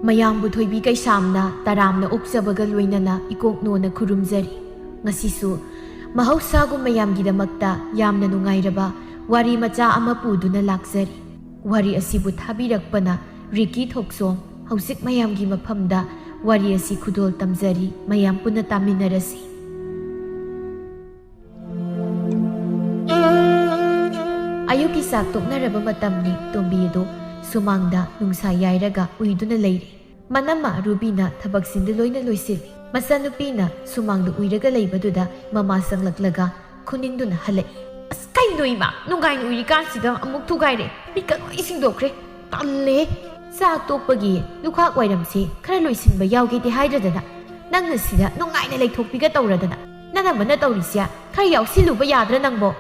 ꯃꯌꯥꯝꯕꯨ ꯊꯣꯏꯕꯤ ꯀꯩꯁꯥꯝꯅ ꯇꯔꯥꯝꯅ ꯑꯣꯛꯆꯕꯒ ꯂꯣꯏꯅꯅ ꯏꯀꯣꯛꯅꯣꯅ ꯈꯨꯔꯨꯝꯖꯔꯤ꯫ ꯉꯁꯤꯁꯨ ꯃꯍꯧꯁꯥꯒꯨꯝ ꯃꯌꯥꯝꯒꯤꯗꯃꯛꯇ ꯌꯥꯝꯅ ꯅꯨꯡꯉꯥꯏꯔꯕ ꯋꯥꯔꯤ ꯃꯆꯥ ꯑꯃ ꯄꯨꯗꯨꯅ ꯂꯥꯛꯆꯔꯤ꯫ ꯋꯥꯔꯤ ꯑꯁꯤꯕꯨ ꯊꯥꯕꯤꯔꯛꯄꯅ ꯔꯤꯀꯤ ꯊꯣꯛꯆꯣꯝ꯫ ꯍꯧꯖꯤꯛ ꯃꯌꯥꯝꯒꯤ ꯃꯐꯝꯗ ꯋꯥꯔꯤ ꯑꯁꯤ ꯈꯨꯗꯣꯜ ꯇꯝꯖꯔꯤ꯫ ꯃꯌꯥꯝ ꯄꯨꯟꯅ ꯇꯥꯃꯤꯟꯅꯔꯁꯤ꯫ ꯑꯌꯨꯛꯀꯤ ꯆꯥꯛ ꯇꯣꯛꯅꯔꯕ ꯃꯇꯝꯅꯤ꯫ ꯇꯣꯝꯕꯤ ꯑꯗꯨ ꯁꯨꯃꯥꯡꯗ ꯅꯨꯡꯁꯥ ꯌꯥꯏꯔꯒ ꯎꯏꯗꯨꯅ ꯂꯩꯔꯤ꯫ ꯃꯅꯝꯃ ꯑꯔꯨꯕꯤꯅ ꯊꯕꯛꯁꯤꯡꯗꯨ ꯂꯣꯏꯅ ꯂꯣꯏꯁꯤꯜꯂꯤ꯫ ꯃꯆꯥꯅꯨꯄꯤꯅ ꯁꯨꯃꯥꯡꯗ ꯎꯏꯔꯒ ꯂꯩꯕꯗꯨꯗ ꯃꯃꯥ ꯆꯪꯂꯛꯂꯒ ꯈꯨꯅꯤꯡꯗꯨꯅ ꯍꯜꯂꯛꯏ꯫ ꯑꯁ ꯀꯩꯅꯣ ꯏꯃꯥ, ꯅꯨꯡꯒꯥꯏꯅ ꯎꯏꯔꯤꯀꯥꯟꯁꯤꯗ ꯑꯃꯨꯛ ꯊꯨꯒꯥꯏꯔꯦ꯫ ꯃꯤꯠꯀ ꯂꯣꯏ ꯁꯤꯡꯗꯣꯛꯈ꯭ꯔꯦ꯫ ꯇꯜꯂꯦ꯫ ꯆꯥꯛ ꯇꯣꯛꯄꯒꯤ ꯂꯨꯈꯥꯛ ꯋꯥꯏꯔꯝꯁꯤ ꯈꯔ ꯂꯣꯏꯁꯤꯟꯕ ꯌꯥꯎꯒꯦꯗꯤ ꯍꯥꯏꯗ꯭ꯔꯗꯅ ꯅꯪꯅ ꯁꯤꯗ ꯅꯨꯡꯉꯥꯏꯅ ꯂꯩꯊꯣꯛꯄꯤꯒ ꯇꯧꯔꯗꯅ ꯅꯅꯝꯃꯅ ꯇꯧꯔꯤꯁꯦ ꯈꯔ ꯌꯥꯎꯁꯤꯜꯂꯨꯕ ꯌꯥꯗ꯭ꯔꯥ ꯅꯪꯕꯣ?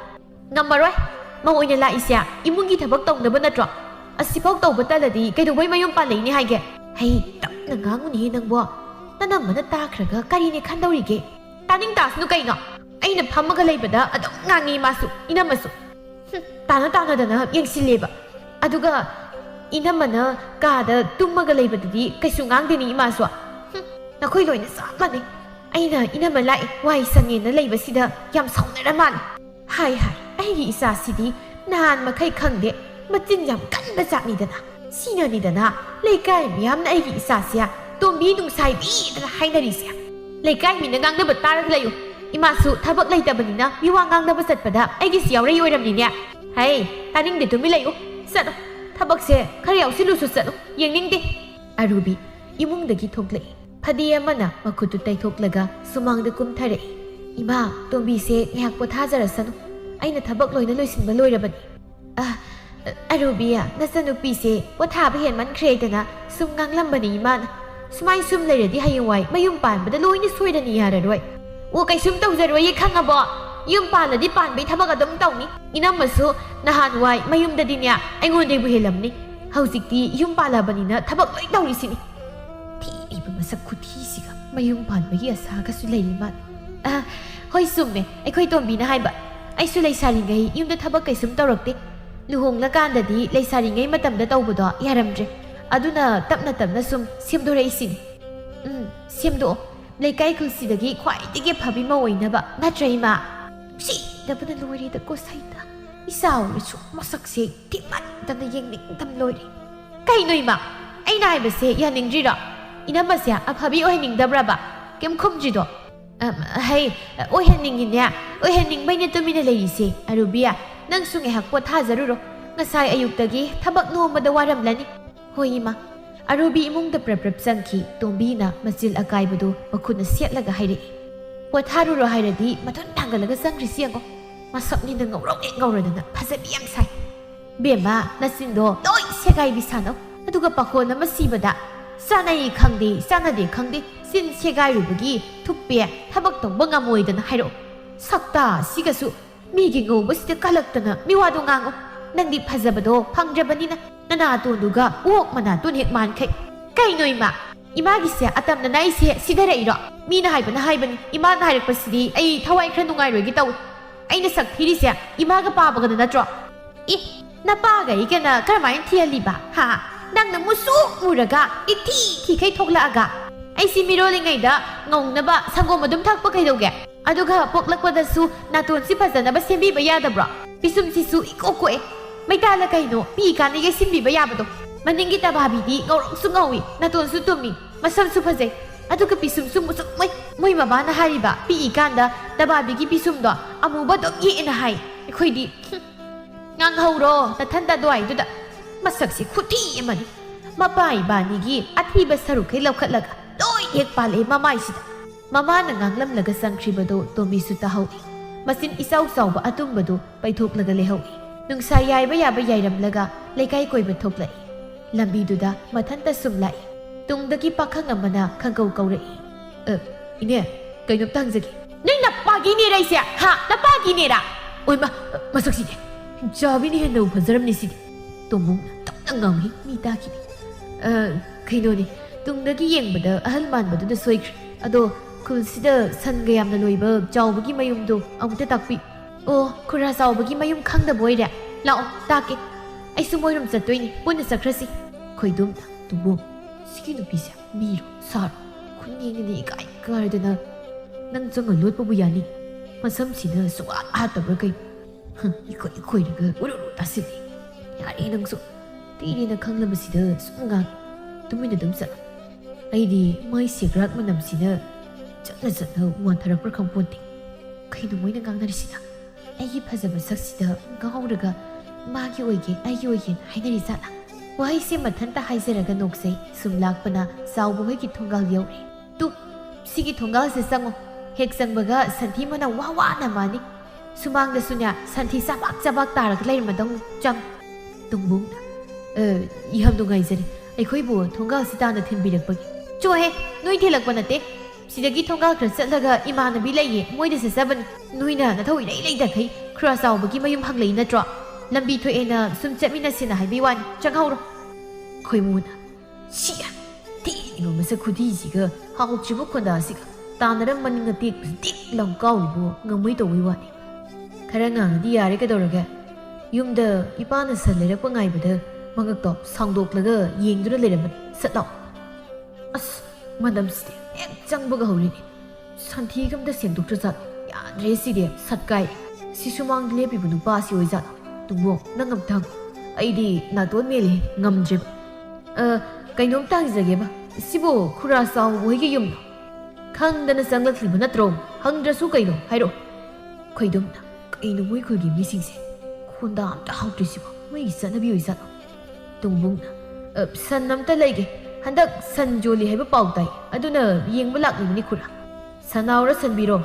ꯉꯝꯃꯔꯣꯏ꯫ ꯃꯧ ꯑꯣꯏꯅ ꯂꯥꯛꯏꯁꯦ ꯏꯃꯨꯡꯒꯤ ꯊꯕꯛ ꯇꯧꯅꯕ ꯅꯠꯇ꯭ꯔꯣ? ꯑꯁꯤꯐꯥꯎ ꯇꯧꯕ ꯇꯜꯂꯗꯤ ꯀꯩꯗꯧꯕꯩ ꯃꯌꯨꯝ ꯄꯥꯜꯂꯛꯏꯅꯦ ꯍꯥꯏꯒꯦ? ꯍꯩ, ꯇꯞꯅ ꯉꯥꯡꯉꯨꯅꯦꯍꯦ ꯅꯪꯕꯣ꯫ ꯅꯅꯝꯃꯅ ꯇꯥꯈ꯭ꯔꯒ ꯀꯔꯤꯅꯦ ꯈꯟꯗꯧꯔꯤꯒꯦ? ꯇꯥꯅꯤꯡ ꯇꯥꯁꯅꯨ ꯀꯩꯅꯣ? ꯑꯩꯅ ꯐꯝꯃꯒ ꯂꯩꯕꯗ ꯑꯗꯨꯝ ꯉꯥꯡꯉꯤ ꯏꯃꯥꯁꯨ ꯏꯅꯝꯃꯁꯨ꯫ ꯇꯥꯅꯗꯅ ꯌꯦꯡꯁꯤꯜꯂꯦꯕ꯫ ꯑꯗꯨꯒ ꯏꯅꯝꯃꯅ ꯀꯥꯗ ꯇꯨꯝꯃꯒ ꯂꯩꯕꯗꯗꯤ ꯀꯩꯁꯨ ꯉꯥꯡꯗꯦꯅꯤ ꯏꯃꯥꯁꯨ꯫ ꯅꯈꯣꯏ ꯂꯣꯏꯅ ꯆꯞ ꯃꯥꯟꯅꯩ꯫ ꯑꯩꯅ ꯏꯅꯝꯃ ꯂꯥꯛꯏ ꯋꯥꯏ ꯁꯪꯉꯦꯅ ꯂꯩꯕꯁꯤꯗ ꯌꯥꯝ ꯁꯥꯎꯅꯔ ꯃꯥꯜꯂꯦ꯫ ꯍꯥꯏ ꯑꯩꯒꯤ ꯏꯆꯥꯁꯤꯗꯤ ꯅꯍꯥꯟ ꯃꯈꯩ ꯈꯪꯗꯦ, ꯃꯆꯤꯟ ꯌꯥꯝ ꯀꯟꯕ ꯖꯥꯠꯅꯤꯗꯅ꯫ ꯁꯤꯅꯅꯤꯗꯅ ꯂꯩꯀꯥꯏ ꯃꯤꯌꯥꯝꯅ ꯑꯩꯒꯤ ꯏꯆꯥꯁꯦ ꯇꯣꯝꯕꯤ ꯅꯨꯡꯁꯥꯏꯕꯤꯗꯅ ꯍꯥꯏꯅꯔꯤꯁꯦ꯫ ꯂꯩꯀꯥꯏ ꯃꯤꯅ ꯉꯥꯡꯅꯕ ꯇꯥꯔꯒ ꯂꯩꯌꯨ꯫ ꯏꯃꯥꯁꯨ ꯊꯕꯛ ꯂꯩꯇꯕꯅꯤꯅ ꯃꯤꯋꯥ ꯉꯥꯡꯅꯕ ꯆꯠꯄꯗ ꯑꯩꯒꯤꯁꯤ ꯌꯥꯎꯔꯛꯏ ꯑꯣꯏꯔꯝꯅꯤꯅꯦ꯫ ꯍꯩ, ꯇꯥꯅꯤꯡꯗꯦ ꯇꯨꯃꯤꯟ ꯂꯩꯌꯨ꯫ ꯆꯠꯂꯣ, ꯊꯕꯛꯁꯦ ꯈꯔ ꯌꯥꯎꯁꯤꯜꯂꯨꯁꯨ ꯆꯠꯂꯨ, ꯌꯦꯡꯅꯤꯡꯗꯦ꯫ ꯑꯔꯨꯕꯤ ꯏꯃꯨꯡꯗꯒꯤ ꯊꯣꯛꯂꯛꯏ꯫ ꯐꯗꯤ ꯑꯃꯅ ꯃꯈꯨꯠꯇꯨ ꯇꯩꯊꯣꯛꯂꯒ ꯁꯨꯃꯥꯡꯗ ꯀꯨꯝꯊꯔꯛꯏ꯫ ꯏꯃꯥ, ꯇꯣꯝꯕꯤꯁꯦ ꯉꯥꯏꯍꯥꯛ ꯄꯣꯊꯥꯖꯔꯁꯅꯨ꯫ ꯑꯩꯅ ꯊꯕꯛ ꯂꯣꯏꯅ ꯂꯣꯏꯁꯤꯟꯕ ꯂꯣꯏꯔꯕꯅꯤ꯫ ꯑꯔꯨꯕꯤ, ꯅꯆꯟꯅꯨꯄꯤꯁꯦ ꯄꯣꯊꯥꯕ ꯍꯦꯟꯃꯟꯈ꯭ꯔꯦꯗꯅ ꯁꯨꯝ ꯉꯥꯡꯂꯝꯕꯅꯤ ꯏꯃꯥꯅ꯫ ꯁꯨꯃꯥꯏ ꯁꯨꯝ ꯂꯩꯔꯗꯤ ꯍꯌꯦꯡꯋꯥꯏ ꯃꯌꯨꯝ ꯄꯥꯟꯕꯗ ꯂꯣꯏꯅ ꯁꯣꯏꯔꯅꯤ ꯌꯥꯔꯔꯣꯏ꯫ ꯑꯣ, ꯀꯩꯁꯨꯝ ꯇꯧꯖꯔꯣꯏꯌꯦ ꯈꯪꯉꯕꯣ? ꯌꯨꯝ ꯄꯥꯜꯂꯗꯤ ꯄꯥꯟꯕꯩ ꯊꯕꯛ ꯑꯗꯨꯝ ꯇꯧꯅꯤ꯫ ꯏꯅꯝꯃꯁꯨ ꯅꯍꯥꯟꯋꯥꯏ ꯃꯌꯨꯝꯗꯗꯤꯅꯦ ꯑꯩꯉꯣꯟꯗꯩꯕꯨ ꯍꯦꯜꯂꯝꯅꯤ꯫ ꯍꯧꯖꯤꯛꯇꯤ ꯌꯨꯝ パꯜꯂꯕꯅꯤꯅ ꯊꯕꯛ ꯂꯣꯏ ꯇꯧꯔꯤꯁꯤꯅꯤ꯫ ꯊꯤꯔꯤꯕ ꯃꯁꯛ ꯈꯨꯊꯤꯁꯤꯒ ꯃꯌꯨꯝ ꯄꯥꯟꯕꯒꯤ ꯑꯁꯥꯒꯁꯨ ꯂꯩꯔꯤ ꯃꯥꯜꯂꯤ꯫ ꯍꯣꯏ ꯆꯨꯝꯃꯦ ꯑꯩꯈꯣꯏ ꯇꯣꯝꯕꯤꯅ ꯍꯥꯏꯕ꯫ ꯑꯩꯁꯨ ꯂꯩꯁꯥꯔꯤꯉꯩ ꯌꯨꯝꯗ ꯊꯕꯛ ꯀꯩꯁꯨꯝ ꯇꯧꯔꯛꯇꯦ꯫ ꯂꯨꯍꯣꯡꯂꯀꯥꯟꯗꯗꯤ ꯂꯩꯁꯥꯔꯤꯉꯩ ꯃꯇꯝꯗ ꯇꯧꯕꯗꯣ ꯌꯥꯔꯝꯗ꯭ꯔꯦ꯫ ꯑꯗꯨꯅ ꯇꯞꯅ ꯁꯨꯝ ꯁꯦꯝꯗꯣꯔꯛꯏꯁꯤꯅꯤ꯫ ꯁꯦꯝꯗꯣꯛꯑꯣ꯫ ꯂꯩꯀꯥꯏ ꯈꯨꯜꯁꯤꯗꯒꯤ ꯈ꯭ꯋꯥꯏꯗꯒꯤ ꯐꯕꯤ ꯃꯧ ꯑꯣꯏꯅꯕ ꯅꯠꯇ꯭ꯔ ꯏꯃꯥ? ꯁꯤꯗꯕꯅ ꯂꯣꯏꯔꯦꯗ ꯀꯣꯁꯩꯗ꯫ ꯏꯆꯥ ꯑꯣꯏꯔꯁꯨ ꯃꯁꯛꯁꯦ ꯊꯤꯃꯟꯗꯅ ꯌꯦꯡꯅꯤꯡꯗꯕ ꯂꯣꯏꯔꯦ꯫ ꯀꯩꯅꯣ ꯏꯃꯥ, ꯑꯩꯅ ꯍꯥꯏꯕꯁꯦ ꯌꯥꯅꯤꯡꯗ꯭ꯔꯤꯔꯣ? ꯏꯅꯝꯃꯁꯦ ꯑꯐꯕꯤ ꯑꯣꯏꯍꯟꯅꯤꯡꯗꯕ꯭ꯔꯕ? ꯀꯩꯝ ꯈꯨꯝꯗ꯭ꯔꯤꯗꯣ? ꯍꯩ, ꯑꯣꯏꯍꯟꯅꯤꯡꯉꯤꯅꯦ꯫ ꯑꯣꯏꯍꯟꯅꯤꯡꯕꯩꯅꯦ ꯇꯨꯃꯤꯟꯅ ꯂꯩꯔꯤꯁꯦ꯫ ꯑꯔꯨꯕꯤꯌꯥ, ꯅꯪꯁꯨ ꯉꯥꯏꯍꯥꯛ ꯄꯣꯊꯥꯖꯔꯨꯔꯣ꯫ ꯉꯁꯥꯏ ꯑꯌꯨꯛꯇꯒꯤ ꯊꯕꯛ ꯅꯣꯝꯕꯗ ꯋꯥꯔꯝꯂꯅꯤ꯫ ꯍꯣꯏ ꯏꯃꯥ꯫ ꯑꯔꯨꯕꯤ ꯏꯃꯨꯡꯗ ꯄ꯭ꯔꯞ ꯆꯪꯈꯤ꯫ ꯇꯣꯝꯕꯤꯅ ꯃꯆꯤꯜ ꯑꯀꯥꯏꯕꯗꯨ ꯃꯈꯨꯠꯅ ꯁꯦꯠꯂꯒ ꯍꯥꯏꯔꯛꯏ꯫ ꯄꯣꯊꯥꯔꯨꯔꯣ ꯍꯥꯏꯔꯗꯤ ꯃꯊꯨꯟ ꯊꯥꯡꯒꯠꯂꯒ ꯆꯪꯈ꯭ꯔꯤꯁꯤ ꯌꯦꯡꯉꯣ꯫ ꯃꯁꯛꯅꯤꯅ ꯉꯧꯔꯣꯛ ꯉꯧꯔꯗꯅ ꯐꯖꯕꯤ ꯌꯥꯝ ꯁꯥꯏ꯫ ꯕꯦꯝꯃ, ꯅꯆꯤꯟꯗꯣ ꯂꯣꯏ ꯁꯦꯒꯥꯏꯕꯤ ꯁꯥꯅꯧ꯫ ꯑꯗꯨꯒ ꯄꯥꯈꯣꯟ ꯑꯃ ꯁꯤꯕꯗ ꯆꯥꯅꯩ ꯈꯪꯗꯦ ꯆꯥꯅꯗꯦ ꯈꯪꯗꯦ ꯆꯤꯟ ꯁꯦꯒꯥꯏꯔꯨꯕꯒꯤ ꯊꯨꯞꯄꯦ ꯊꯕꯛ ꯇꯧꯕ ꯉꯝꯃꯣꯏꯗꯅ ꯍꯥꯏꯔꯛꯑꯣ꯫ ꯁꯛꯇꯥ ꯁꯤꯒꯁꯨ ꯃꯤꯒꯤ ꯉꯧꯕꯁꯤꯗ ꯀꯜꯂꯛꯇꯅ ꯃꯤꯋꯥꯗꯣ ꯉꯥꯡꯉꯣ꯫ ꯅꯪꯗꯤ ꯐꯖꯕꯗꯣ ꯐꯪꯗ꯭ꯔꯕꯅꯤꯅ ꯅꯅꯥꯇꯣꯟꯗꯨꯒ ꯑꯣꯛ ꯃꯅꯥꯇꯣꯟ ꯍꯦꯛ ꯃꯥꯟꯈꯩ꯫ ꯀꯩꯅꯣ ꯏꯃꯥ, ꯏꯃꯥꯒꯤꯁꯦ ꯑꯇꯝꯅꯅ ꯑꯩꯁꯦ ꯁꯤꯙꯔꯛꯏꯔꯣ? ꯃꯤꯅ ꯍꯥꯏꯕꯅꯤ, ꯏꯃꯥꯅ ꯍꯥꯏꯔꯛꯄꯁꯤꯗꯤ ꯑꯩ ꯊꯋꯥꯏ ꯈꯔ ꯅꯨꯡꯉꯥꯏꯔꯣꯏꯒꯦ ꯇꯧꯏ꯫ ꯑꯩꯅ ꯁꯛ ꯊꯤꯔꯤꯁꯦ ꯏꯃꯥꯒ ꯄꯥꯕꯒꯅ ꯅꯠꯇ꯭ꯔꯣ? ꯅꯄꯥꯒ ꯑꯩꯒꯅ ꯀꯔꯝꯍꯥꯏꯅ ꯊꯤꯍꯜꯂꯤꯕ? ꯅꯪꯅ ꯃꯨꯁꯨꯛ ꯃꯨꯔꯒ ꯏꯊꯤ ꯊꯤꯈꯩ ꯊꯣꯛꯂꯛꯑꯒ ꯑꯩꯁꯤ ꯃꯤꯔꯣꯜꯂꯤꯉꯩꯗ ꯉꯧꯅꯕ ꯁꯪꯒꯣꯝ ꯑꯗꯨꯝ ꯊꯛꯄ ꯀꯩꯗꯧꯒꯦ? ꯑꯗꯨꯒ ꯄꯣꯛꯂꯛꯄꯗꯁꯨ ꯅꯥꯇꯣꯟꯁꯤ ꯐꯖꯅꯕ ꯁꯦꯝꯕꯤꯕ ꯌꯥꯗꯕ꯭ꯔꯣ? ꯄꯤꯁꯨꯝꯁꯤꯁꯨ ꯏꯀꯣꯛ ꯀꯣꯛꯑꯦ꯫ ꯃꯩꯇꯥꯅ ꯀꯩꯅꯣ ꯄꯤꯛꯏꯀꯥꯟꯗ ꯌꯦꯡꯁꯤꯟꯕꯤꯕ ꯌꯥꯕꯗꯣ꯫ ꯃꯅꯤꯡꯒꯤ ꯇꯕꯥꯕꯤꯗꯤ ꯉꯧꯔꯣꯛꯁꯨ ꯉꯧꯏ, ꯅꯥꯇꯣꯟꯁꯨ ꯇꯨꯝꯃꯤ, ꯃꯁꯝꯁꯨ ꯐꯖꯩ, ꯑꯗꯨꯒ ꯄꯤꯁꯨꯝꯁꯨ ꯃꯨꯁꯨꯛ ꯃꯨꯏ꯫ ꯃꯣꯏ ꯃꯕꯥꯅ ꯍꯥꯏꯔꯤꯕ ꯄꯤꯛꯏꯀꯥꯟꯗ ꯇꯕꯥꯕꯤꯒꯤ ꯄꯤꯁꯨꯝꯗꯣ ꯑꯃꯨꯕ ꯑꯗꯨꯝ ꯌꯦꯛꯑꯦꯅ ꯍꯥꯏ꯫ ꯑꯩꯈꯣꯏꯗꯤ ꯉꯥꯡꯍꯧꯔꯣ ꯅꯊꯟꯇ ꯑꯗꯨꯋꯥꯏꯗꯨꯗ꯫ ꯃꯁꯛꯁꯤ ꯈꯨꯊꯤ ꯑꯃꯅꯤ꯫ ꯃꯄꯥ ꯏꯕꯥꯅꯤꯒꯤ ꯑꯊꯤꯕ ꯁꯔꯨꯛꯈꯩ ꯂꯧꯈꯠꯂꯒ ꯂꯣꯏ ꯍꯦꯛ ꯄꯥꯜꯂꯛꯑꯦ ꯃꯃꯥꯏꯁꯤꯗ꯫ ꯃꯃꯥꯅ ꯉꯥꯡꯂꯝꯂꯒ ꯆꯪꯈ꯭ꯔꯤꯕꯗꯣ ꯇꯣꯝꯕꯤꯁꯨ ꯇꯥꯍꯧꯏ꯫ ꯃꯆꯤꯟ ꯏꯆꯥꯎ ꯆꯥꯎꯕ ꯑꯇꯨꯝꯕꯗꯨ ꯄꯩꯊꯣꯛꯂꯒ ꯂꯩꯍꯧꯏ꯫ ꯅꯨꯡꯁꯥ ꯌꯥꯏꯕ ꯌꯥꯕ ꯌꯥꯏꯔꯝꯂꯒ ꯂꯩꯀꯥꯏ ꯀꯣꯏꯕ ꯊꯣꯛꯂꯛꯏ꯫ ꯂꯝꯕꯤꯗꯨꯗ ꯃꯊꯟꯇ ꯁꯨꯝ ꯂꯥꯛꯏ꯫ ꯇꯨꯡꯗꯒꯤ ꯄꯥꯈꯪ ꯑꯃꯅ ꯈꯪꯀꯧ ꯀꯧꯔꯛꯏ꯫ ꯏꯅꯦ, ꯀꯩꯅꯣꯝꯇ ꯍꯪꯖꯒꯦ꯫ ꯅꯣꯏ ꯅꯄꯥꯒꯤꯅꯦꯔ ꯑꯩꯁꯦ? ꯅꯄꯥꯒꯤꯅꯦꯔ? ꯑꯣꯏꯃ, ꯃꯁꯛꯁꯤꯗꯤ ꯍꯤꯡꯆꯥꯕꯤꯅ ꯍꯦꯟꯅ ꯐꯖꯔꯝꯅꯤ ꯁꯤꯗꯤ꯫ ꯇꯣꯝꯕꯨꯡꯅ ꯇꯞꯅ ꯉꯥꯡꯏ꯫ ꯃꯤ ꯇꯥꯈꯤꯅꯤ꯫ ꯀꯩꯅꯣꯅꯦ, ꯇꯨꯡꯗꯒꯤ ꯌꯦꯡꯕꯗ ꯑꯍꯜ ꯃꯥꯟꯕꯗꯨꯗ ꯁꯣꯏꯈ꯭ꯔꯦ꯫ ꯑꯗꯣ ꯈꯨꯜꯁꯤꯗ ꯁꯟꯒ ꯌꯥꯝꯅ ꯂꯣꯏꯕ ꯆꯥꯎꯕꯒꯤ ꯃꯌꯨꯝꯗꯣ ꯑꯃꯨꯛꯇ ꯇꯥꯛꯄꯤ꯫ ꯑꯣ, ꯈꯨꯔꯥ ꯆꯥꯎꯕꯒꯤ ꯃꯌꯨꯝ ꯈꯪꯗꯕ ꯑꯣꯏꯔꯦ? ꯂꯥꯛꯑꯣ ꯇꯥꯛꯀꯦ꯫ ꯑꯩꯁꯨ ꯃꯣꯏꯔꯣꯝ ꯆꯠꯇꯣꯏꯅꯤ, ꯄꯨꯟꯅ ꯆꯠꯈ꯭ꯔꯁꯤ꯫ ꯈꯣꯏꯗꯨꯝꯅ, ꯇꯨꯡꯕꯨꯡ, Siki nupisa miro saro khunni ikai kardena nang changa lot pabu yani masam sina suwa atabra kai ikoi daga uru tasili yari nang su tiri na khanglam sida sunga tumina dum sa aidi mai sigrak manam sida chatna wan tharak khamponti kai no moina gang narisida ai phajaba saksida gauraga magi oige ai oige hainari sana wahai se mathanta haizeraga noksei sumlakpana saubu hoi thongal yauri tu sigi thongal se sango hek sangbaga santhi mana wawa na mani sumang da sunya santhi sabak tarak lai madong cham tungbung iham dungai jari aikhoi bu thongal sitana thinbirak bagi cho he noi thilak banate sidagi thongal khra chatlaga imanabi laiye moida se saban noina na thoi lai da khai khra saubagi mayum hanglei natro lambi thoena sum chatmina sina haibiwan changhauro khoimuna sia ti no masa khudi jiga hau chibu khoda sika tanaram maninga tik langkau bu ngamui to wiwani kharanga di yare ka doraga yumda ipana salera pa ngai bada mangak to sangdoklaga yengdura leram satlaw as madam sti ek changbaga hori ni santhi gamda senduk tra sat ya dresi de satkai sisumang lepi bu pa si oiza tungbo nangam thang aidi na ton mele ngamjib kainom tang jage ba sibo khura saw hoige yum khangdana sanglak thilba natro hangdrasu kaino hairo khoidumna kaino moi khogi misingse khunda amta hautrisibo moi sanabi oisa tungbungna san amta lege handak san joli haiba pautai aduna yengba lakni khura sanaura sanbiro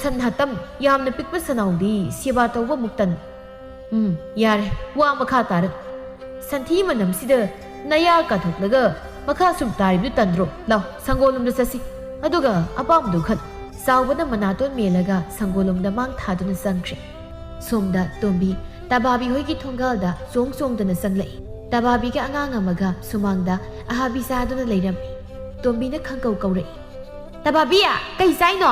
san hatam yamna pikpa sanaudi siba tawba muktan yare wa makha tar santhi manam sida naya ka thoklaga makha sum taribdu tandro law sangolum da sasi aduga apam du khat sawbana manaton melaga sangolum da mang thaduna sangkhre somda tombi tababi hoigi thongal da song dana sanglai tababi ga angang amaga sumangda ahabi saduna leiram tombi na khangkau kaurai tababi ya kai sai no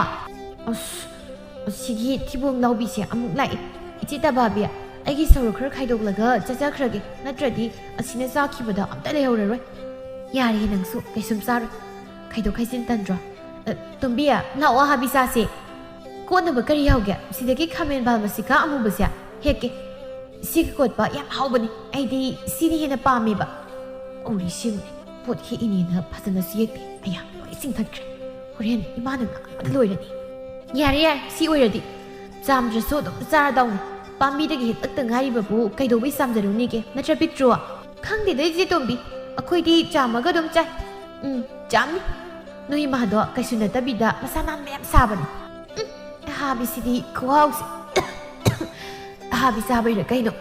sigi thibong lawbi se amuk lai ichi tababi aigi sauro khar khaidoglaga chacha khrage natradi asina sakibada amta lehoraroi yari nangsu kaisum sar khaidok khaisin tandro tumbiya lawa habisa se kona ba kari yauge sidagi khamen bal masika amu basya heke sik kot ba yam haubani aidi sini hena pami ba ori sim pot hi ini na phasana siyek aya sing thakre horen imana loirani yari si oiradi jamdraso dum zar dawn pami dagi hit tak ngai ba bu kaido bi samjaruni ke natra pictro khangde dei je tombi akhoi di chamaga dum chai cham nui ma do kaisuna tabida masana mem sabani ha bi sidi khwaus ha bi sabai ra kaino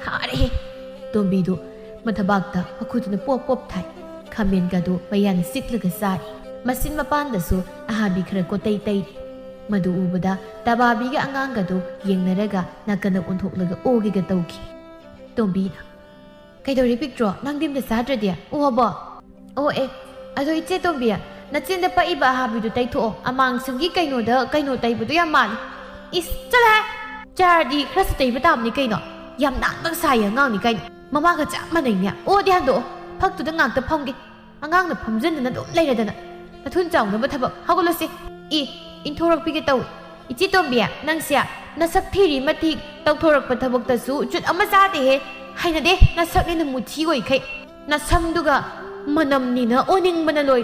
hare tombi do mathabakta akhuduna pop thai khamen ga do mayan siklaga sai masin mapan da su ahabi khara ko tai madu ubada tababi ga angang ga do yengnaraga nakana unthoklaga ogi ga tauki tombi na kaidori picture nangdim da sadra dia oba o e ado iche tombi nachin da pa iba habi do taitho amang sungi kaino da kaino taibu do yaman is chala chardi khras taibu tam ni kaino yam nang bang sai angang ni kaino mama ga cha manai nya o di hando phaktu da ngang ta phomgi angang na phomjin na do leiradana athun chaung na thabak hagolosi I intorak pigi tau ichi tombi nangsia nasak thiri matik tawthorak pathabak ta su chut ama sa de he haina de nasak ni muthi oi khai nasam duga manam ni na oning bana loi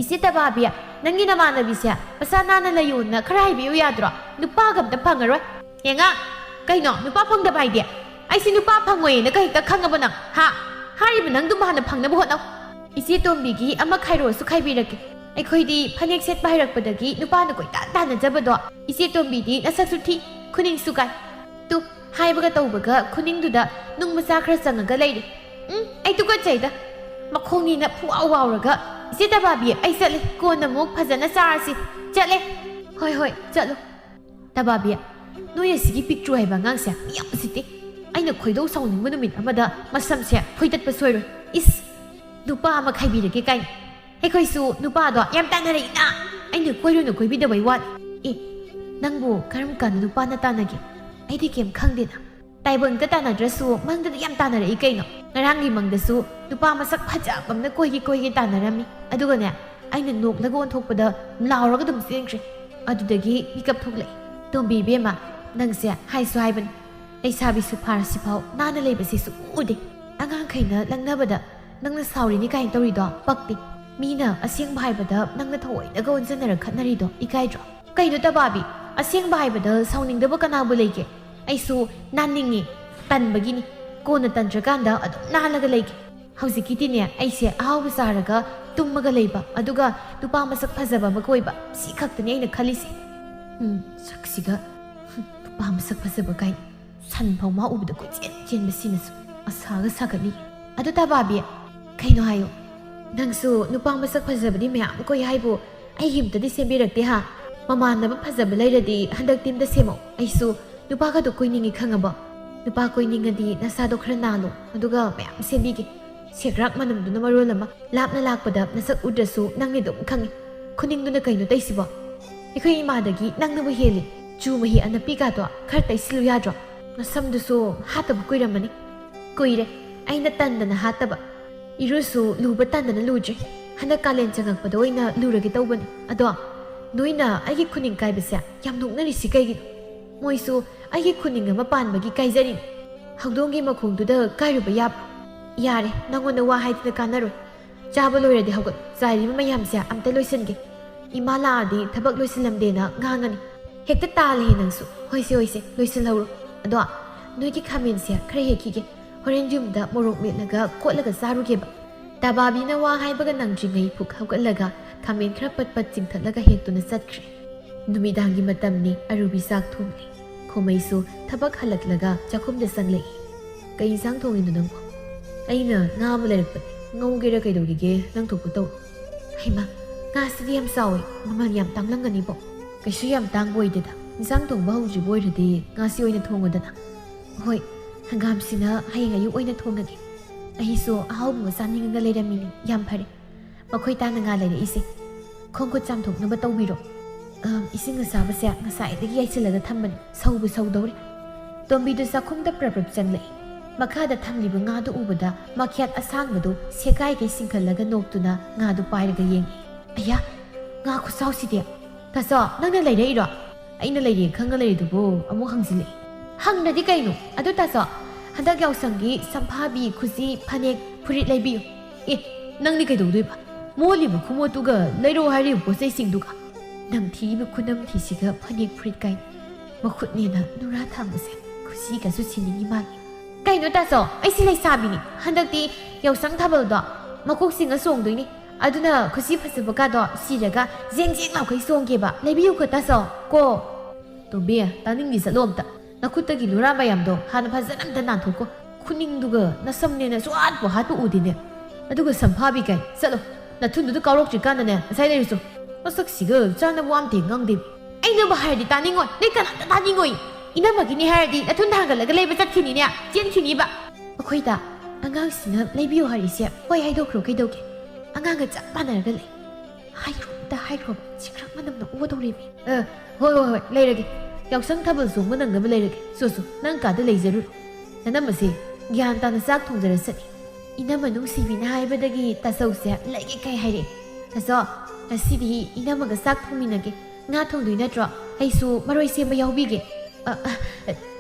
isi tababia nangi na mana bisya pasana na layun na krai bi yadro nupa gam da pangaroi yenga kaino nupa phang da bai de ai si nupa phangoi na kai ta khanga bana ha hari banang du mana phang na bo na isi tombi gi ama khairo su khai bi rak akhoi di phanek set bairak padagi nupa na koi ta na jabado isi tombi di nasak suthi khuning sukai tu haibaga tawbaga khuning du da nung masa khra sangaga leiri ai tu ko chaida makhongi na phuaw wawraga isi tababi ai satle ko na muk phajana sarasi chatle hoi chalo tababi noya sigi picture haiba ngangsa yam siti aina khoidau sauning manumit amada masam se phoidat pa soiro is nupa ma khaibi rake kai akhoi su nupa do yam tanare na aina koiro na koibi da bai wat nangbu karam kan nupa na tanage ai de kem khangde na ꯇꯥꯏꯕꯪꯗ ꯇꯥꯟꯅꯗ꯭ꯔꯁꯨ ꯃꯪꯗꯗꯤ ꯌꯥꯝ ꯇꯥꯟꯅꯔꯛꯏ ꯀꯩꯅꯣ ꯉꯔꯥꯡꯒꯤ ꯃꯪꯗꯁꯨ ꯅꯨꯄꯥ ꯃꯁꯛ ꯐꯖꯕ ꯑꯃꯅ ꯀꯣꯏꯒꯦ ꯇꯥꯟꯅꯔꯝꯃꯤ ꯑꯗꯨꯒꯅꯦ ꯑꯩꯅ ꯅꯣꯛꯂꯒ ꯑꯣꯟꯊꯣꯛꯄꯗ ꯂꯥꯎꯔꯒ ꯑꯗꯨꯝ ꯆꯦꯟꯈ꯭ꯔꯦ ꯑꯗꯨꯗꯒꯤ ꯃꯤꯀꯞ ꯊꯣꯛꯂꯛꯏ ꯇꯣꯝꯕꯤ ꯏꯕꯦꯝꯃ ꯅꯪꯁꯦ ꯍꯥꯏꯁꯨ ꯍꯥꯏꯕꯅꯤ ꯂꯩꯁꯥꯕꯤꯁꯨ ꯐꯥꯔꯁꯤꯐꯥꯎ ꯅꯥꯟꯅ ꯂꯩꯕꯁꯤ ꯎꯗꯦ ꯑꯉꯥꯡꯈꯩꯅ ꯂꯪꯅꯕꯗ ꯅꯪꯅ ꯁꯥꯎꯔꯤꯅꯤ ꯀꯥꯏꯅ ꯇꯧꯔꯤꯗꯣ ꯄꯛꯇꯦ ꯃꯤꯅ ꯑꯁꯦꯡꯕ ꯍꯥꯏꯕꯗ ꯅꯪꯅ ꯊꯑꯣꯏꯅꯒ ꯑꯣꯟꯖꯟꯅꯔ ꯈꯠꯅꯔꯤꯗꯣ ꯏꯀꯥꯏꯗ꯭ꯔꯣ ꯀꯩꯅꯣ ꯇꯕꯥꯕꯤ ꯑꯁꯦꯡꯕ ꯍꯥꯏꯕꯗ ꯁꯥꯎꯅꯤꯡꯗꯕ ꯀꯅꯥꯕꯨ ꯂꯩꯒꯦ ꯑꯩꯁꯨ ꯅꯥꯟꯅꯤꯡꯉꯤ ꯇꯟꯕꯒꯤꯅꯤ ꯀꯣꯟꯅ ꯇꯟꯗ꯭ꯔꯀꯥꯟꯗ ꯑꯗꯨꯝ ꯅꯥꯜꯂꯒ ꯂꯩꯒꯦ ꯍꯧꯖꯤꯛꯀꯤꯗꯤꯅꯦ ꯑꯩꯁꯦ ꯑꯍꯥꯎꯕ ꯆꯥꯔꯒ ꯇꯨꯝꯃꯒ ꯂꯩꯕ ꯑꯗꯨꯒ ꯅꯨꯄꯥ ꯃꯁꯛ ꯐꯖꯕ ꯑꯃ ꯀꯣꯏꯕ ꯁꯤ ꯈꯛꯇꯅꯤ ꯑꯩꯅ ꯈꯜꯂꯤꯁꯦ ꯁꯛꯁꯤꯒ ꯅꯨꯄꯥ ꯃꯁꯛ ꯐꯖꯕ ꯀꯥꯏꯅ ꯁꯟ ꯐꯥꯎ ꯃꯥ ꯎꯕꯗ ꯀꯣꯏꯆꯦꯟ ꯆꯦꯟꯕꯁꯤꯅꯁꯨ ꯑꯁꯥꯒ ꯁꯥꯒꯠꯂꯤ ꯑꯗꯨ ꯇꯕꯥꯕꯤ ꯀꯩꯅꯣ ꯍꯥꯏꯌꯣ ꯅꯪꯁꯨ ꯅꯨꯄꯥ ꯃꯁꯛ ꯐꯖꯕꯗꯤ ꯃꯌꯥꯝ ꯀꯣꯏ ꯍꯥꯏꯕꯨ ꯑꯩꯒꯤ ꯑꯝꯇꯗꯤ ꯁꯦꯝꯕꯤꯔꯛꯇꯦ ꯍꯥ ꯃꯃꯥꯟꯅꯕ ꯐꯖꯕ ꯂꯩꯔꯗꯤ ꯍꯟꯗꯛ ꯇꯤꯝꯗ ꯁꯦꯝꯃꯣ ꯑꯩꯁꯨ ꯅꯨꯄꯥꯒꯗꯣ ꯀꯣꯏꯅꯤꯡꯉꯤ ꯈꯪꯉꯕ ꯅꯨꯄꯥ ꯀꯣꯏꯅꯤꯡꯉꯗꯤ ꯅꯁꯥꯗꯣ ꯈꯔ ꯅꯥꯜꯂꯣ ꯑꯗꯨꯒ ꯃꯌꯥꯝ ꯁꯦꯝꯕꯤꯒꯦ ꯁꯦꯒ꯭ꯔꯥꯛ ꯃꯅꯝꯗꯨꯅ ꯃꯔꯣꯜ ꯑꯃ ꯂꯥꯞꯅ ꯂꯥꯛꯄꯗ ꯅꯁꯛ ꯎꯗ꯭ꯔꯁꯨ ꯅꯪꯅ ꯑꯗꯨꯝ ꯈꯪꯉꯤ ꯈꯨꯅꯤꯡꯗꯨꯅ ꯀꯩꯅꯣ ꯇꯩꯁꯤꯕꯣ ꯑꯩꯈꯣꯏ ꯏꯃꯥꯗꯒꯤ ꯅꯪꯅꯕꯨ ꯍꯦꯜꯂꯤ ꯆꯨ ꯃꯍꯤ ꯑꯅꯞꯄꯤꯒꯥꯗꯣ ꯈꯔ ꯇꯩꯁꯤꯜꯂꯨ ꯌꯥꯗ꯭ꯔꯣ ꯅꯁꯝꯗꯨꯁꯨ ꯍꯥꯠꯇꯕ ꯀꯨꯏꯔꯝꯃꯅꯤ ꯀꯨꯏꯔꯦ ꯑꯩꯅ ꯇꯟꯗꯅ ꯍꯥꯠꯇꯕ ꯏꯔꯨꯁꯨ ꯂꯨꯕ ꯇꯟꯗꯅ ꯂꯨꯗ꯭ꯔꯦ ꯍꯟꯗꯛ ꯀꯥꯂꯦꯟ ꯆꯪꯉꯛꯄꯗ ꯑꯣꯏꯅ ꯂꯨꯔꯒꯦ ꯇꯧꯕꯅꯤ ꯑꯗꯣ ꯅꯣꯏꯅ ꯑꯩꯒꯤ ꯈꯨꯅꯤꯡ ꯀꯥꯏꯕꯁꯦ ꯌꯥꯝ ꯅꯣꯛꯅꯔꯤꯁꯤ ꯀꯩꯒꯤꯅꯣ ꯃꯣꯏꯁꯨ ꯑꯩꯒꯤ ꯈꯨꯅꯤꯡ ꯑꯃ ꯄꯥꯟꯕꯒꯤ ꯀꯥꯏꯖꯔꯤꯅꯤ ꯍꯧꯗꯣꯡꯒꯤ ꯃꯈꯣꯡꯗꯨꯗ ꯀꯥꯏꯔꯨꯕ ꯌꯥꯕ꯭ꯔꯣ ꯌꯥꯔꯦ ꯅꯪꯉꯣꯟꯗ ꯋꯥ ꯍꯥꯏꯗꯅ ꯀꯥꯟꯅꯔꯣꯏ ꯆꯥꯕ ꯂꯣꯏꯔꯗꯤ ꯍꯧꯒꯠ ꯆꯥꯏꯔꯤꯕ ꯃꯌꯥꯝꯁꯦ ꯑꯝꯇ ꯂꯣꯏꯁꯤꯟꯒꯦ ꯏꯃꯥ ꯂꯥꯛꯑꯗꯤ ꯊꯕꯛ ꯂꯣꯏꯁꯤꯜꯂꯝꯗꯦꯅ ꯉꯥꯡꯉꯅꯤ ꯍꯦꯛꯇ ꯇꯥꯜꯂꯦ ꯅꯪꯁꯨ ꯍꯣꯏꯁꯦ ꯂꯣꯏꯁꯤꯜꯍꯧꯔꯣ ꯑꯗꯣ ꯅꯣꯏꯒꯤ ꯈꯥꯃꯦꯟꯁꯦ ꯈꯔ ꯍꯦꯛꯈꯤꯒꯦ ꯍꯣꯔꯦꯟ ꯌꯨꯝꯗ ꯃꯣꯔꯣꯛ ꯃꯦꯠꯂꯒ ꯀꯣꯠꯂꯒ ꯆꯥꯔꯨꯒꯦꯕ ꯇꯕꯥꯕꯤꯅ ꯋꯥ ꯍꯥꯏꯕꯒ ꯅꯪꯗ꯭ꯔꯤꯉꯩ ꯄꯨꯛ ꯍꯧꯒꯠꯂꯒ ꯈꯥꯃꯦꯟ ꯈꯔ ꯄꯠ ꯆꯤꯡꯊꯠꯂꯒ ꯍꯦꯛꯇꯨꯅ ꯆꯠꯈ꯭ꯔꯦ ꯅꯨꯃꯤꯗꯥꯡꯒꯤ ꯃꯇꯝꯅꯤ ꯑꯔꯨꯕꯤ ꯆꯥꯛ ꯊꯣꯡꯂꯤ ꯈꯣꯃꯩꯁꯨ ꯊꯕꯛ ꯍꯜꯂꯛꯂꯒ ꯆꯥꯛꯈꯨꯝꯗ ꯆꯪꯂꯛꯏ ꯀꯩ ꯏꯟꯁꯥꯡ ꯊꯣꯡꯉꯤꯅꯣ ꯅꯪꯕꯣ ꯑꯩꯅ ꯉꯥ ꯑꯃ ꯂꯩꯔꯛꯄꯅꯤ ꯉꯧꯒꯦꯔꯥ ꯀꯩꯗꯧꯔꯤꯒꯦ ꯅꯪ ꯊꯣꯛꯄ ꯇꯧ ꯍꯩꯃꯥ ꯉꯥꯁꯤꯗꯤ ꯌꯥꯝ ꯆꯥꯎꯋꯤ ꯃꯃꯜ ꯌꯥꯝ ꯇꯥꯡꯂꯝꯒꯅꯤꯕꯣ ꯀꯩꯁꯨ ꯌꯥꯝ ꯇꯥꯡꯕ ꯑꯣꯏꯗꯦꯗ ꯏꯟꯁꯥꯡ ꯊꯣꯡꯕ ꯍꯧꯗ꯭ꯔꯤꯕ ꯑꯣꯏꯔꯗꯤ ꯉꯥꯁꯤ ꯑꯣꯏꯅ ꯊꯣꯡꯉꯣꯗꯅ ꯍꯣꯏ ꯍꯪꯒꯥꯝꯁꯤꯅ ꯍꯌꯦꯡ ꯑꯌꯨꯛ ꯑꯣꯏꯅ ꯊꯣꯡꯉꯒꯦ ꯑꯩꯁꯨ ꯑꯍꯥꯎꯕ ꯆꯥꯅꯤꯡꯉꯒ ꯂꯩꯔꯝꯃꯤꯅꯤ ꯌꯥꯝ ꯐꯔꯦ ꯃꯈꯣꯏ ꯇꯥꯅ ꯉꯥ ꯂꯩꯔꯛꯏꯁꯦ ꯈꯣꯡ ꯈꯨꯠ ꯆꯥꯝꯊꯣꯛꯅꯕ ꯇꯧꯕꯤꯔꯣ ꯏꯁꯤꯡ ꯑꯁꯥꯕꯁꯦ ꯉꯁꯥꯏꯗꯒꯤ ꯌꯩꯁꯤꯜꯂꯒ ꯊꯝꯕꯅꯤ ꯁꯧꯕ ꯁꯧꯗꯧꯔꯦ ꯇꯣꯝꯕꯤꯗꯨ ꯆꯥꯛꯈꯨꯝꯗ ꯄ꯭ꯔꯞ ꯆꯪꯂꯛꯏ ꯃꯈꯥꯗ ꯊꯝꯂꯤꯕ ꯉꯥꯗꯨ ꯎꯕꯗ ꯃꯈ꯭ꯌꯥꯠ ꯑꯁꯥꯡꯕꯗꯨ ꯁꯦꯒꯥꯏꯒꯩ ꯆꯤꯡꯈꯠꯂꯒ ꯅꯣꯛꯇꯨꯅ ꯉꯥꯗꯨ ꯄꯥꯏꯔꯒ ꯌꯦꯡꯉꯤ ꯑꯌꯥ ꯉꯥ ꯈꯨꯆꯥꯎꯁꯤꯗꯤ ꯇꯥꯆꯧ ꯅꯪꯅ ꯂꯩꯔꯛꯏꯔꯣ ꯑꯩꯅ ꯂꯩꯔꯦ ꯈꯪꯉ ꯂꯩꯔꯤꯗꯨꯕꯨ ꯑꯃꯨꯛ ꯍꯪꯖꯤꯜꯂꯛꯏ ꯍꯪꯗ꯭ꯔꯗꯤ ꯀꯩꯅꯣ ꯑꯗꯨ ꯇꯥꯆꯧ ꯍꯟꯗꯛ ꯌꯥꯎꯁꯪꯒꯤ ꯁꯝꯐꯥꯕꯤ ꯈꯨꯖꯤ ꯐꯅꯦꯛ ꯐꯨꯔꯤꯠ ꯂꯩꯕꯤꯌꯨ ꯅꯪꯗꯤ ꯀꯩꯗꯧꯗꯣꯏꯕ ꯃꯣꯜꯂꯤꯕ ꯈꯨꯃꯣꯠꯇꯨꯒ ꯂꯩꯔꯛꯑꯣ ꯍꯥꯏꯔꯤꯕ ꯄꯣꯠꯆꯩꯁꯤꯡꯗꯨꯒ ꯅꯝꯊꯤꯕ ꯈꯨꯅꯝꯊꯤꯁꯤꯒ ꯐꯅꯦꯛ ꯐꯨꯔꯤꯠ ꯀꯥꯏꯅ ꯃꯈꯨꯠꯅꯦꯅ ꯅꯨꯔꯥ ꯊꯥꯡꯕꯁꯦ ꯈꯨꯖꯤꯒꯁꯨ ꯁꯤꯅꯤꯡꯉꯤ ꯃꯥꯜꯂꯤ ꯀꯩꯅꯣ ꯇꯥꯆꯧ ꯑꯩꯁꯤ ꯂꯩꯁꯥꯕꯤꯅꯤ ꯍꯟꯗꯛꯇꯤ ꯌꯥꯎꯁꯪ ꯊꯥꯕꯜꯗꯣ ꯃꯀꯣꯛ ꯆꯤꯡꯉ ꯆꯣꯡꯗꯣꯏꯅꯤ ꯑꯗꯨꯅ ꯈꯨꯖꯤ ꯐꯖꯕꯒꯗꯣ ꯁꯤꯔꯒ ꯖꯦꯡ ꯖꯦꯡ ꯂꯥꯎꯈꯩ ꯆꯣꯡꯒꯦꯕ ꯂꯩꯕꯤꯌꯨꯀꯣ ꯇꯥꯆꯧ ꯀꯣ ꯇꯣꯝꯕꯤ ꯇꯥꯅꯤꯡꯗꯤ ꯆꯠꯂꯣ ꯑꯝꯇ ꯅꯈꯨꯠꯇꯒꯤ ꯅꯨꯔꯥ ꯃꯌꯥꯝꯗꯣ ꯍꯥꯟꯅ ꯐꯖꯅ ꯑꯝꯇ ꯅꯥꯟꯊꯣꯛꯀꯣ ꯈꯨꯅꯤꯡꯗꯨꯒ ꯅꯁꯝꯅꯦꯅ ꯁꯨꯍꯥꯠꯄꯨ ꯍꯥꯠꯄ ꯎꯗꯦꯅꯦ ꯑꯗꯨꯒ ꯁꯝꯐꯥꯕꯤ ꯀꯥꯏ ꯆꯠꯂꯣ ꯅꯊꯨꯟꯗꯨꯗ ꯀꯥꯎꯔꯛꯇ꯭ꯔꯤꯀꯥꯟꯗꯅꯦ ꯉꯁꯥꯏ ꯂꯩꯔꯁꯨ ꯃꯁꯛꯁꯤꯒ ꯆꯥꯅꯕ ꯑꯝꯇ ꯉꯪꯗꯦ ꯑꯩꯅꯕꯨ ꯍꯥꯏꯔꯗꯤ ꯇꯥꯅꯤꯡꯉꯣꯏ ꯅꯣꯏ ꯀꯅꯥꯝꯇ ꯇꯥꯅꯤꯡꯉꯣꯏ ꯏꯅꯝꯃꯒꯤꯅꯤ ꯍꯥꯏꯔꯗꯤ ꯅꯊꯨꯟ ꯊꯥꯡꯒꯠꯂꯒ ꯂꯩꯕ ꯆꯠꯈꯤꯅꯤꯅꯦ ꯆꯦꯟꯈꯤꯅꯤꯕ ꯑꯩꯈꯣꯏꯗ ꯑꯉꯥꯡꯁꯤꯅ ꯂꯩꯕꯤꯌꯨ ꯍꯥꯏꯔꯤꯁꯦ ꯍꯣꯏ ꯍꯥꯏꯗꯣꯛꯈ꯭ꯔꯣ ꯀꯩꯗꯧꯒꯦ ꯑꯉꯥꯡꯒ ꯆꯞ ꯃꯥꯟꯅꯔꯒ ꯂꯩ ꯍꯥꯏꯈ꯭ꯔꯣ ꯁꯤꯈ꯭ꯔꯛ ꯃꯅꯝꯅ ꯑꯣꯗꯧꯔꯤꯃꯤ ꯍꯣꯏ ꯂꯩꯔꯒꯦ ꯌꯥꯎꯁꯪ ꯊꯥꯕꯜ ꯆꯣꯡꯕ ꯅꯪꯅꯕ ꯂꯩꯔꯒꯦ ꯁꯨ ꯅꯪ ꯀꯥꯗ ꯂꯩꯖꯔꯨꯔꯣ ꯅꯅꯝꯃꯁꯦ ꯒ꯭ꯌꯥꯟ ꯇꯥꯅ ꯆꯥꯛ ꯊꯣꯡꯖꯔꯁꯅꯤ ꯏꯅꯝꯃ ꯅꯨꯡꯁꯤꯕꯤꯅ ꯍꯥꯏꯕꯗꯒꯤ ꯇꯥꯆꯧꯁꯦ ꯂꯩꯒꯦ ꯀꯩ ꯍꯥꯏꯔꯛꯑꯦ ꯇꯥꯆꯧ ꯉꯁꯤꯗꯤ ꯏꯅꯝꯃꯒ ꯆꯥꯛ ꯊꯣꯡꯃꯤꯟꯅꯒꯦ ꯉꯥ ꯊꯣꯡꯗꯣꯏ ꯅꯠꯇ꯭ꯔో ꯑꯩꯁꯨ ꯃꯔꯣꯏ ꯁꯦꯝꯕ ꯌꯥꯎꯕꯤꯒꯦ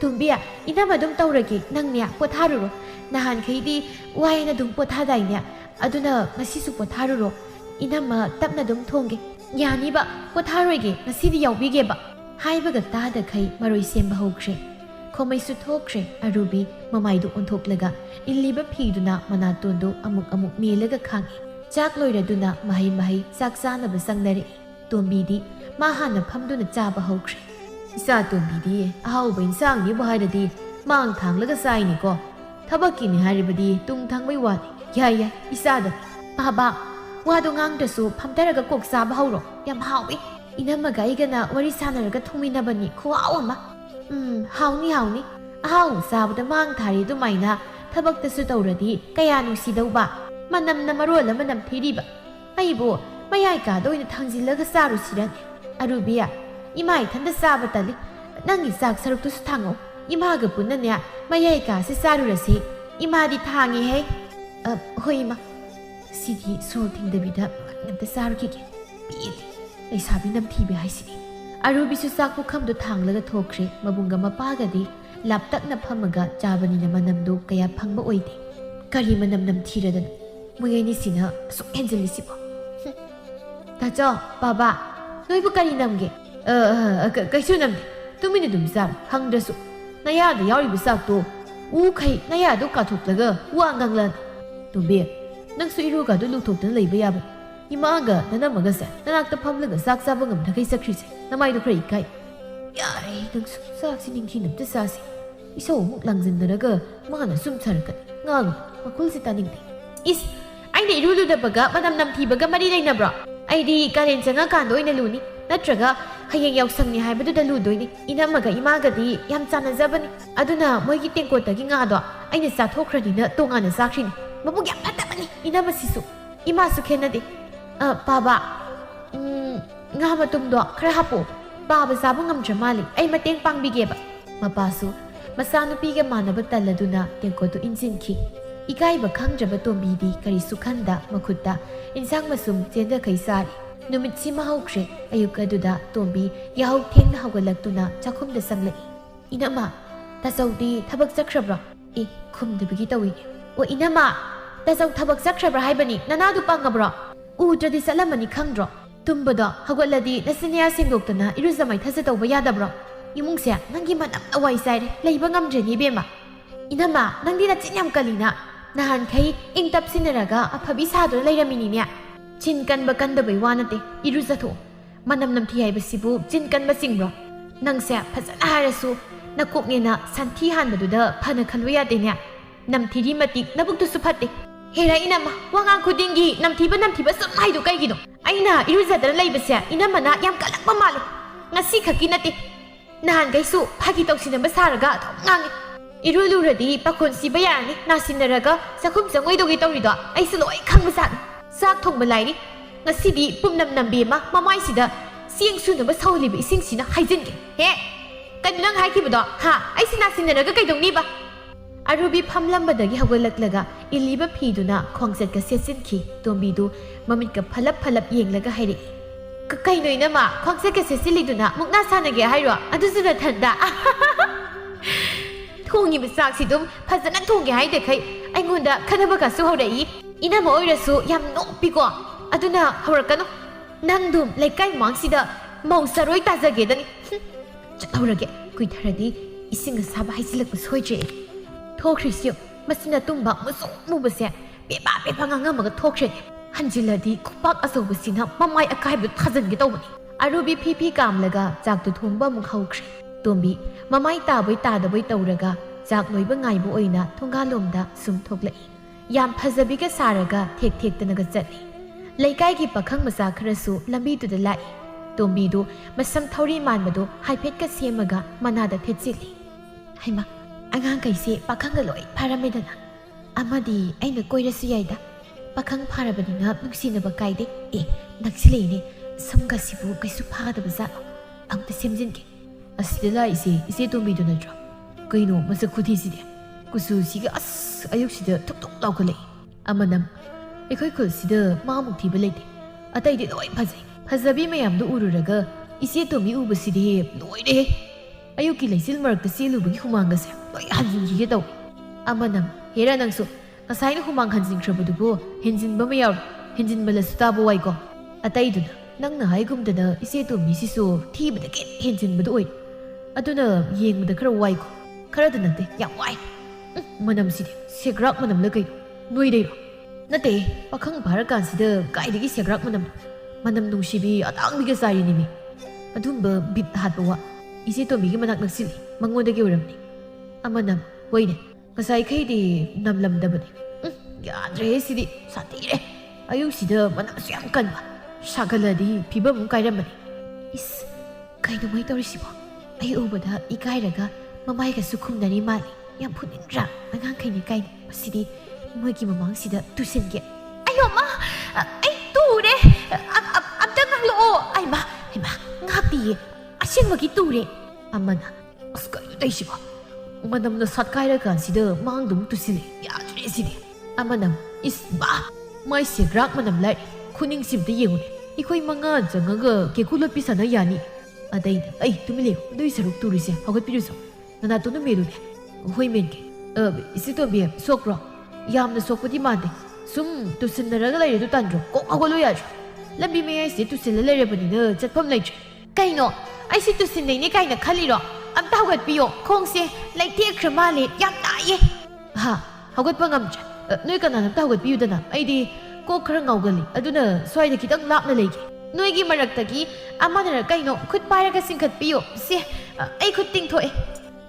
ꯇꯣꯝꯕꯤ ꯏꯅꯝꯃ ꯑꯗꯨꯝ ꯇꯧꯔꯒꯦ ꯅꯪꯅꯦ ꯄꯣꯊꯥꯔꯨꯔꯣ ꯅꯍꯥꯟꯈꯩꯗꯤ ꯋꯥꯏꯅ ꯑꯗꯨꯝ ꯄꯣꯊꯥꯗꯥꯏꯅꯦ ꯑꯗꯨꯅ ꯉꯁꯤꯁꯨ ꯄꯣꯊꯥꯔꯨꯔꯣ ꯏꯅꯝꯃ ꯇꯞꯅ ꯑꯗꯨꯝ ꯊꯣꯡꯒꯦ ꯌꯥꯅꯤꯕ ꯄꯣꯊꯥꯔꯣꯏꯒꯦ ꯉꯁꯤꯗꯤ ꯌꯥꯎꯕꯤꯒꯦꯕ ꯍꯥꯏꯕꯒ ꯇꯥꯗꯈꯩ ꯃꯔꯣꯏ ꯁꯦꯝꯕ ꯍꯧꯈ꯭ꯔꯦ ꯈꯣꯃꯩꯁꯨ ꯊꯣꯛꯈ꯭ꯔꯦ ꯑꯔꯨꯕꯤ ꯃꯃꯥꯏꯗꯨ ꯑꯣꯟꯊꯣꯛꯂꯒ ꯏꯜꯂꯤꯕ ꯐꯤꯗꯨꯅ ꯃꯅꯥꯇꯣꯟꯗꯨ ꯑꯃꯨꯛ ꯃꯦꯜꯂꯒ ꯈꯥꯡꯉꯤ ꯆꯥꯛ ꯂꯣꯏꯔꯗꯨꯅ ꯃꯍꯩ ꯆꯥꯛ ꯆꯥꯅꯕ ꯆꯪꯅꯔꯛꯏ ꯇꯣꯝꯕꯤꯗꯤ ꯃꯥ ꯍꯥꯟꯅ ꯐꯝꯗꯨꯅ ꯆꯥꯕ ꯍꯧꯈ꯭ꯔꯦ ꯏꯆꯥ ꯇꯣꯝꯕꯤꯗꯤ ꯑꯍꯥꯎꯕ ꯏꯟꯁꯥꯡꯅꯤꯕꯨ ꯍꯥꯏꯔꯗꯤ ꯃꯥꯡ ꯊꯥꯡꯂꯒ ꯆꯥꯏꯅꯤꯀꯣ ꯊꯕꯛꯀꯤꯅꯤ ꯍꯥꯏꯔꯤꯕꯗꯤ ꯇꯨꯡ ꯊꯪꯕꯩ ꯋꯥꯅꯤ ꯌꯥꯏ ꯏꯆꯥꯗ ꯕꯥꯕꯥ ꯋꯥꯗꯣ ꯉꯥꯡꯗ꯭ꯔꯁꯨ ꯐꯝꯊꯔꯒ ꯀꯣꯛ ꯆꯥꯕ ꯍꯧꯔꯣ ꯌꯥꯝ ꯍꯥꯎꯏ ꯏꯅꯝꯃꯒ ꯑꯩꯒꯅ ꯋꯥꯔꯤ ꯁꯥꯟꯅꯔꯒ ꯊꯣꯡꯃꯤꯟꯅꯕꯅꯤ ꯈꯨꯍꯥꯎ ꯑꯃ ꯍꯥꯎꯅꯤ ꯑꯍꯥꯎ ꯆꯥꯕꯗ ꯃꯥꯡ ꯊꯥꯔꯤ ꯑꯗꯨꯃꯥꯏꯅ ꯊꯕꯛꯇꯁꯨ ꯇꯧꯔꯗꯤ ꯀꯌꯥ ꯅꯨꯡꯁꯤꯗꯧꯕ ꯃꯅꯝꯅ ꯃꯔꯣꯜ ꯑꯃ ꯅꯝꯊꯤꯔꯤꯕ ꯑꯩꯕꯨ ꯃꯌꯥꯏ ꯀꯥꯗ ꯑꯣꯏꯅ ꯊꯥꯡꯖꯤꯜꯂꯒ ꯆꯥꯔꯨꯁꯤꯔꯅꯤ ꯑꯔꯨꯕꯤꯌꯥ ꯏꯃꯥ ꯏꯊꯟꯇ ꯆꯥꯕ ꯇꯜꯂꯤ ꯅꯪꯒꯤ ꯆꯥꯛ ꯁꯔꯨꯛꯇꯨꯁꯨ ꯊꯥꯡꯉꯧ 이마가 붙느냐 마야이가 세사루라시 이마디 탕이해 호이마 시디 소팅데비다 남다 사루기게 삐디 레사비 남티베 하이시니 아루비수 싹부 캄도 탕라가 토크레 마bunga 마파가디 랍딱나 파마가 자바니나 만남도 kaya phangba oide kari manam namthiradan moyeni sina so enjelisibo tajo baba noibu kari namge kaisu namde tumini dumsar hangdasu nayada yauribu sakto u khai nayado kathotlaga wanganglan tumbe nangsu iruga do luthoktan leiba yaba imaga nanamaga sa nanakta phamlaga sak saba ngamna kai sakrise namai do khrai kai yare nangsu sak sining namta sasi iso muk langjindaraga mana sum charkat ngang makul si taning is ai ne rulu da baga manam namthi baga mari leina bro ai di karen changa kan doi na luni natraga hayeng yausang ni haibadu da lu doi ni inamaga imaga di yam chana jabani aduna moi gi tengko ta gi nga do ai ne sa thokhrani na tonga na sakri ni mabu yam phatabani inama sisu ima su khena de baba nga ma tum do khra hapo baba sabu ngam jamali ai mateng pang bige ba mapasu masanupiga manaba taladuna tengkotu injinki ikaiba khangjaba tombidi kari sukhanda makhutta insang masum chenda khaisari numitsi mahaukre ayukaduda tombi yahau thengna hawgalaktuna chakhumda sanglai inama tasaudi thabak chakrabra e khumdabigi tawi o inama tasau thabak chakrabra haibani nanadu pangabra utradi salamani khangdro tumbada hawgaladi nasniya singdoktana iruzamai thasa tawba yadabra imungse nangi manam awai saire leiba ngamjeni bema inama nangdi na chinyam kalina nahan khai ingtap sinaraga aphabi sadu leiramini nya chin kanba kandabai wanate iruzatho manam namthi haibasibu chin kanba singbro nangse phajana harasu nakoknena santhi hanbaduda phana khalwa yade nya namthiri matik nabuktu suphate hera inama wanga khudingi namthiba samai du kaigido aina iruzadara leibase inama na yam kalakpa male ngasi khaki nate nahan gaisu phagi tausinamba saraga ngangi iruluradi pakon siba yani nasinaraga sakhum changoi dogi tawrido aisu loi khangba sak thongba lairi ngasidi pumnam nambe ma mamai sida sieng sunaba sawlibi ising sina haijinge he kanlang haikibodo ha aisi nasinaraga kaidongni ba arubi phamlambadagi hawalaklaga iliba phiduna khongset ka sesinki tombidu mamitka phalap yenglaga hairi kainoina ma khongse ke sesiliduna mukna sanage hairo adusuna thanda thongi bisak sidum phajana thongi haide khai aingonda khanaba ka su hawrei ina ma oirasu yam nopiko aduna hawrakanu nangdum laikai mangsida mausaroi tajage dani chawrage kuitharadi isinga saba haisilak soije thokhrisiyo masina tumba musu mubase beba ngangamaga thokre hanjiladi kupak asawbasina mamai akaibu thajange tawbani arubi phipi kamlaga jaktu thongba mukhaukhre tombi mamai tabai tadabai tawraga jak loiba ngaibu oina thongalomda sum thoklai yam phajabiga saraga thek tanaga chati laikai gi pakhang masa kharasu lambi tu da lai tombi do masam thori manbado haiphet ka semaga manada thechili haima angang kaise pakhang ga loi pharamedana amadi aina koirasu yaida pakhang pharabadina nuksinaba kaide e naksilene samga sibu kaisu phadaba za angta semjinke asidala ise tombi do natro kaino masa khuthi side kusu siga as ayuk sida tok laukale amanam ekhoi khul sida mamuk thiba leite atai de loi phajabi mayam do ururaga ise tombi ubaside loire ayuki leisil marak ta selubugi humanga se loi hanjingi ge daw amanam hera nangsu kasaina humang hanjing khrabudubu henjinba mayaw henjinbala sutabo waiko ataiduna nangna haigumdana ise tombi sisu thibada ke henjinbadu oi aduna yengmada khara waiko khara danante yam wai manam sidi segrak manam lagai noi nate pakhang bharakan sida kaidagi segrak manam nungsibi atangbiga sari nimi adumba bit hatwa ise tombi gi manak naksili mangodagi uramni amanam hoine kasai khaidi namlamdabani yadre sidi satire ayuk sida manam syam kanba sagaladi phibam kairamani is kaino mai torisibo ai ubada ikairaga mamai ka sukhumnari mali yam phuninra angang khaini kai sidi moi ki mamang sida tusinge ayo ma ai ture amta nglo ai ma ngapi asing magi ture amana askai daisiba manamna satkaira kansida mangdum tusile yadre sidi amanam isba mai segrak manam lai khuning simte yengune ikoi manga jangaga kekula pisana yani adai ai tumile doi saruk turise hogat piruso nana tunu melu hoi menke isi to be sokro yamna sokpati mande sum tusinaraga lai du tandro ko agolo yaju lambi me ai se tusil lai rebani na chatpam lai kaino ai si tusin nei ne kaina khaliro amta hogat piyo khongse lai te khrama le yam naiye ha hogat pangam noi kana amta hogat piyu dana ai di ko khara ngaugali aduna soida kitang lapna leige noigi maraktagi amanara kaino khut pairaga singkhat piyo se ai khut ting thoe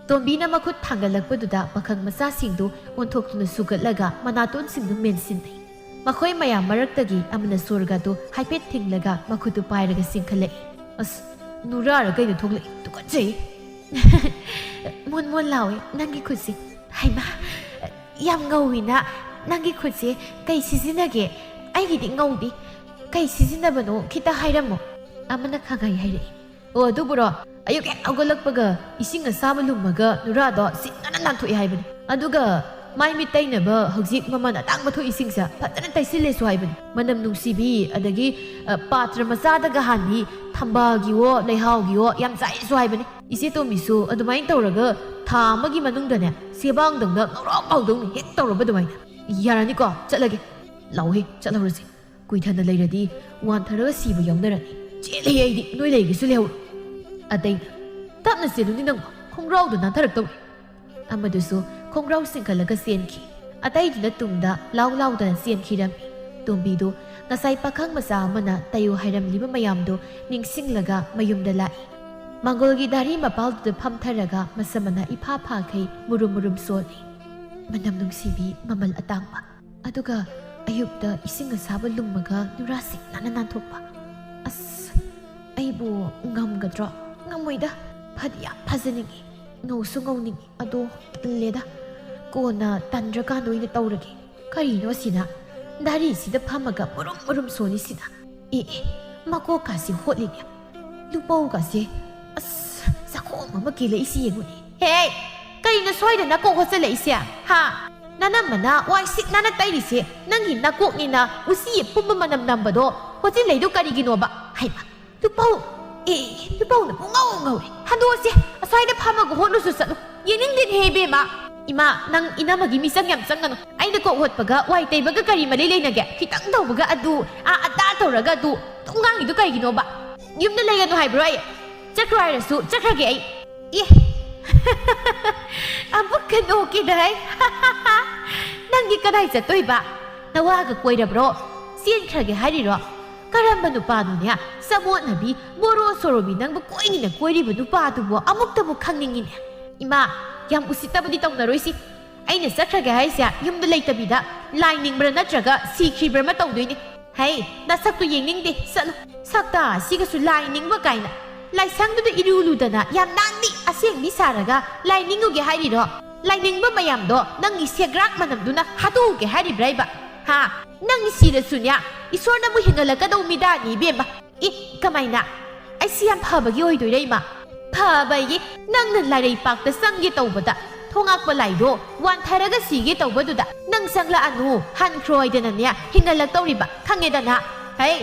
Tombi na makut thangalakpaduda pakhang masa singdu onthokna sugatlaga manaton singdu mensinai makhoi mayam maraktagi amana sorga do haipet thinglaga makhutu pairaga singkhale as nura ra kaino thogle tukachei mon lawe nangi khusi haima yam ngawina nangi khusi kai sisinage ai gi ngawdi kai sisinabano kita hairamo amana khagai haire o duburo ayuk agolakpaga ising asama lumaga nurado sinana nanthoi haibani aduga mai mitainaba hojik maman atang matho isingsa fatana taisile so haibani manam nungsibi adagi patra masada ga hani thambagi wo leihaugi wo yam sai so haibani ise to misu adumain tawraga thamagi manungdane sebang dangna ngorok paudong hek tawraba dumai yarani ko chatlage lawhe chatlaurasi kuithana leiradi wan tharaga sibu yongdarani chele aidi noi leigi su lehu adai tapna seluni nang khongrau du nan tharak taw amadusu khongrau singkhalaga senki atai dina tungda law da senki ram tombi do ngasai pakhang masa mana tayu hairam liba mayam do ningsinglaga mayumda lai mangolgi dari mapal du pham tharaga masamana ipha pha khai murum soli manam nungsibi mamal atangpa aduga ayukta ising asaba lummaga nurasi nanan thokpa as aibu ngamgadro ngamoida phadya phazaningi ngausu ngauningi ado leda kona tandraka noina tawrage karino sina dari sida phamaga murum soni sina mako kasi hotlinya lupau kasi as sako mama kile isi yenguni hey karina soida na ko hosele isia ha nana mana wai sik nana tairisi nangi nakok ni na usi pumba manam nambado hoji leido karigino ba haima lupau lupau na ngau handosi aswaida phamaga hotlusu sanu yening din hebe ma ima nang inamagi misang yam sangano aina ko hotpaga wai taibaga kari mali leinage kitang tawbaga adu ada tawraga du tungang idu karigino ba yumna leigano haibro ai chakrairasu chakrage ai abukano kidai nangi kadai chatoi ba nawaga koirabro sien khrage hariro karamba nupanu ne samot nabi moro sorobi nang ba koini na koiri bu nupadu bo amukta bu khangningi ne ima yam usitabadi tawnaroisi aina sakhraga haisa yumda leitabida lining bra natraga sikhi bra ma tawdoini hai na saktu yengningde salu sakta siga su lining ba kaina laisang du irulu dana yam nangni aseng ni saraga lining uge hairiro lining ba mayam do nangi segrak manam duna hatu uge hairi braiba ha nangi sira sunya isorna mu hingala ka daw mida ni beba kamaina ai siam phabagi oi doi reima phabai nangna larai pakta sangi tawbada thongak ba laido wan tharaga sige tawbaduda nang sangla anu han kroi dana nya hingala tawriba khange dana hai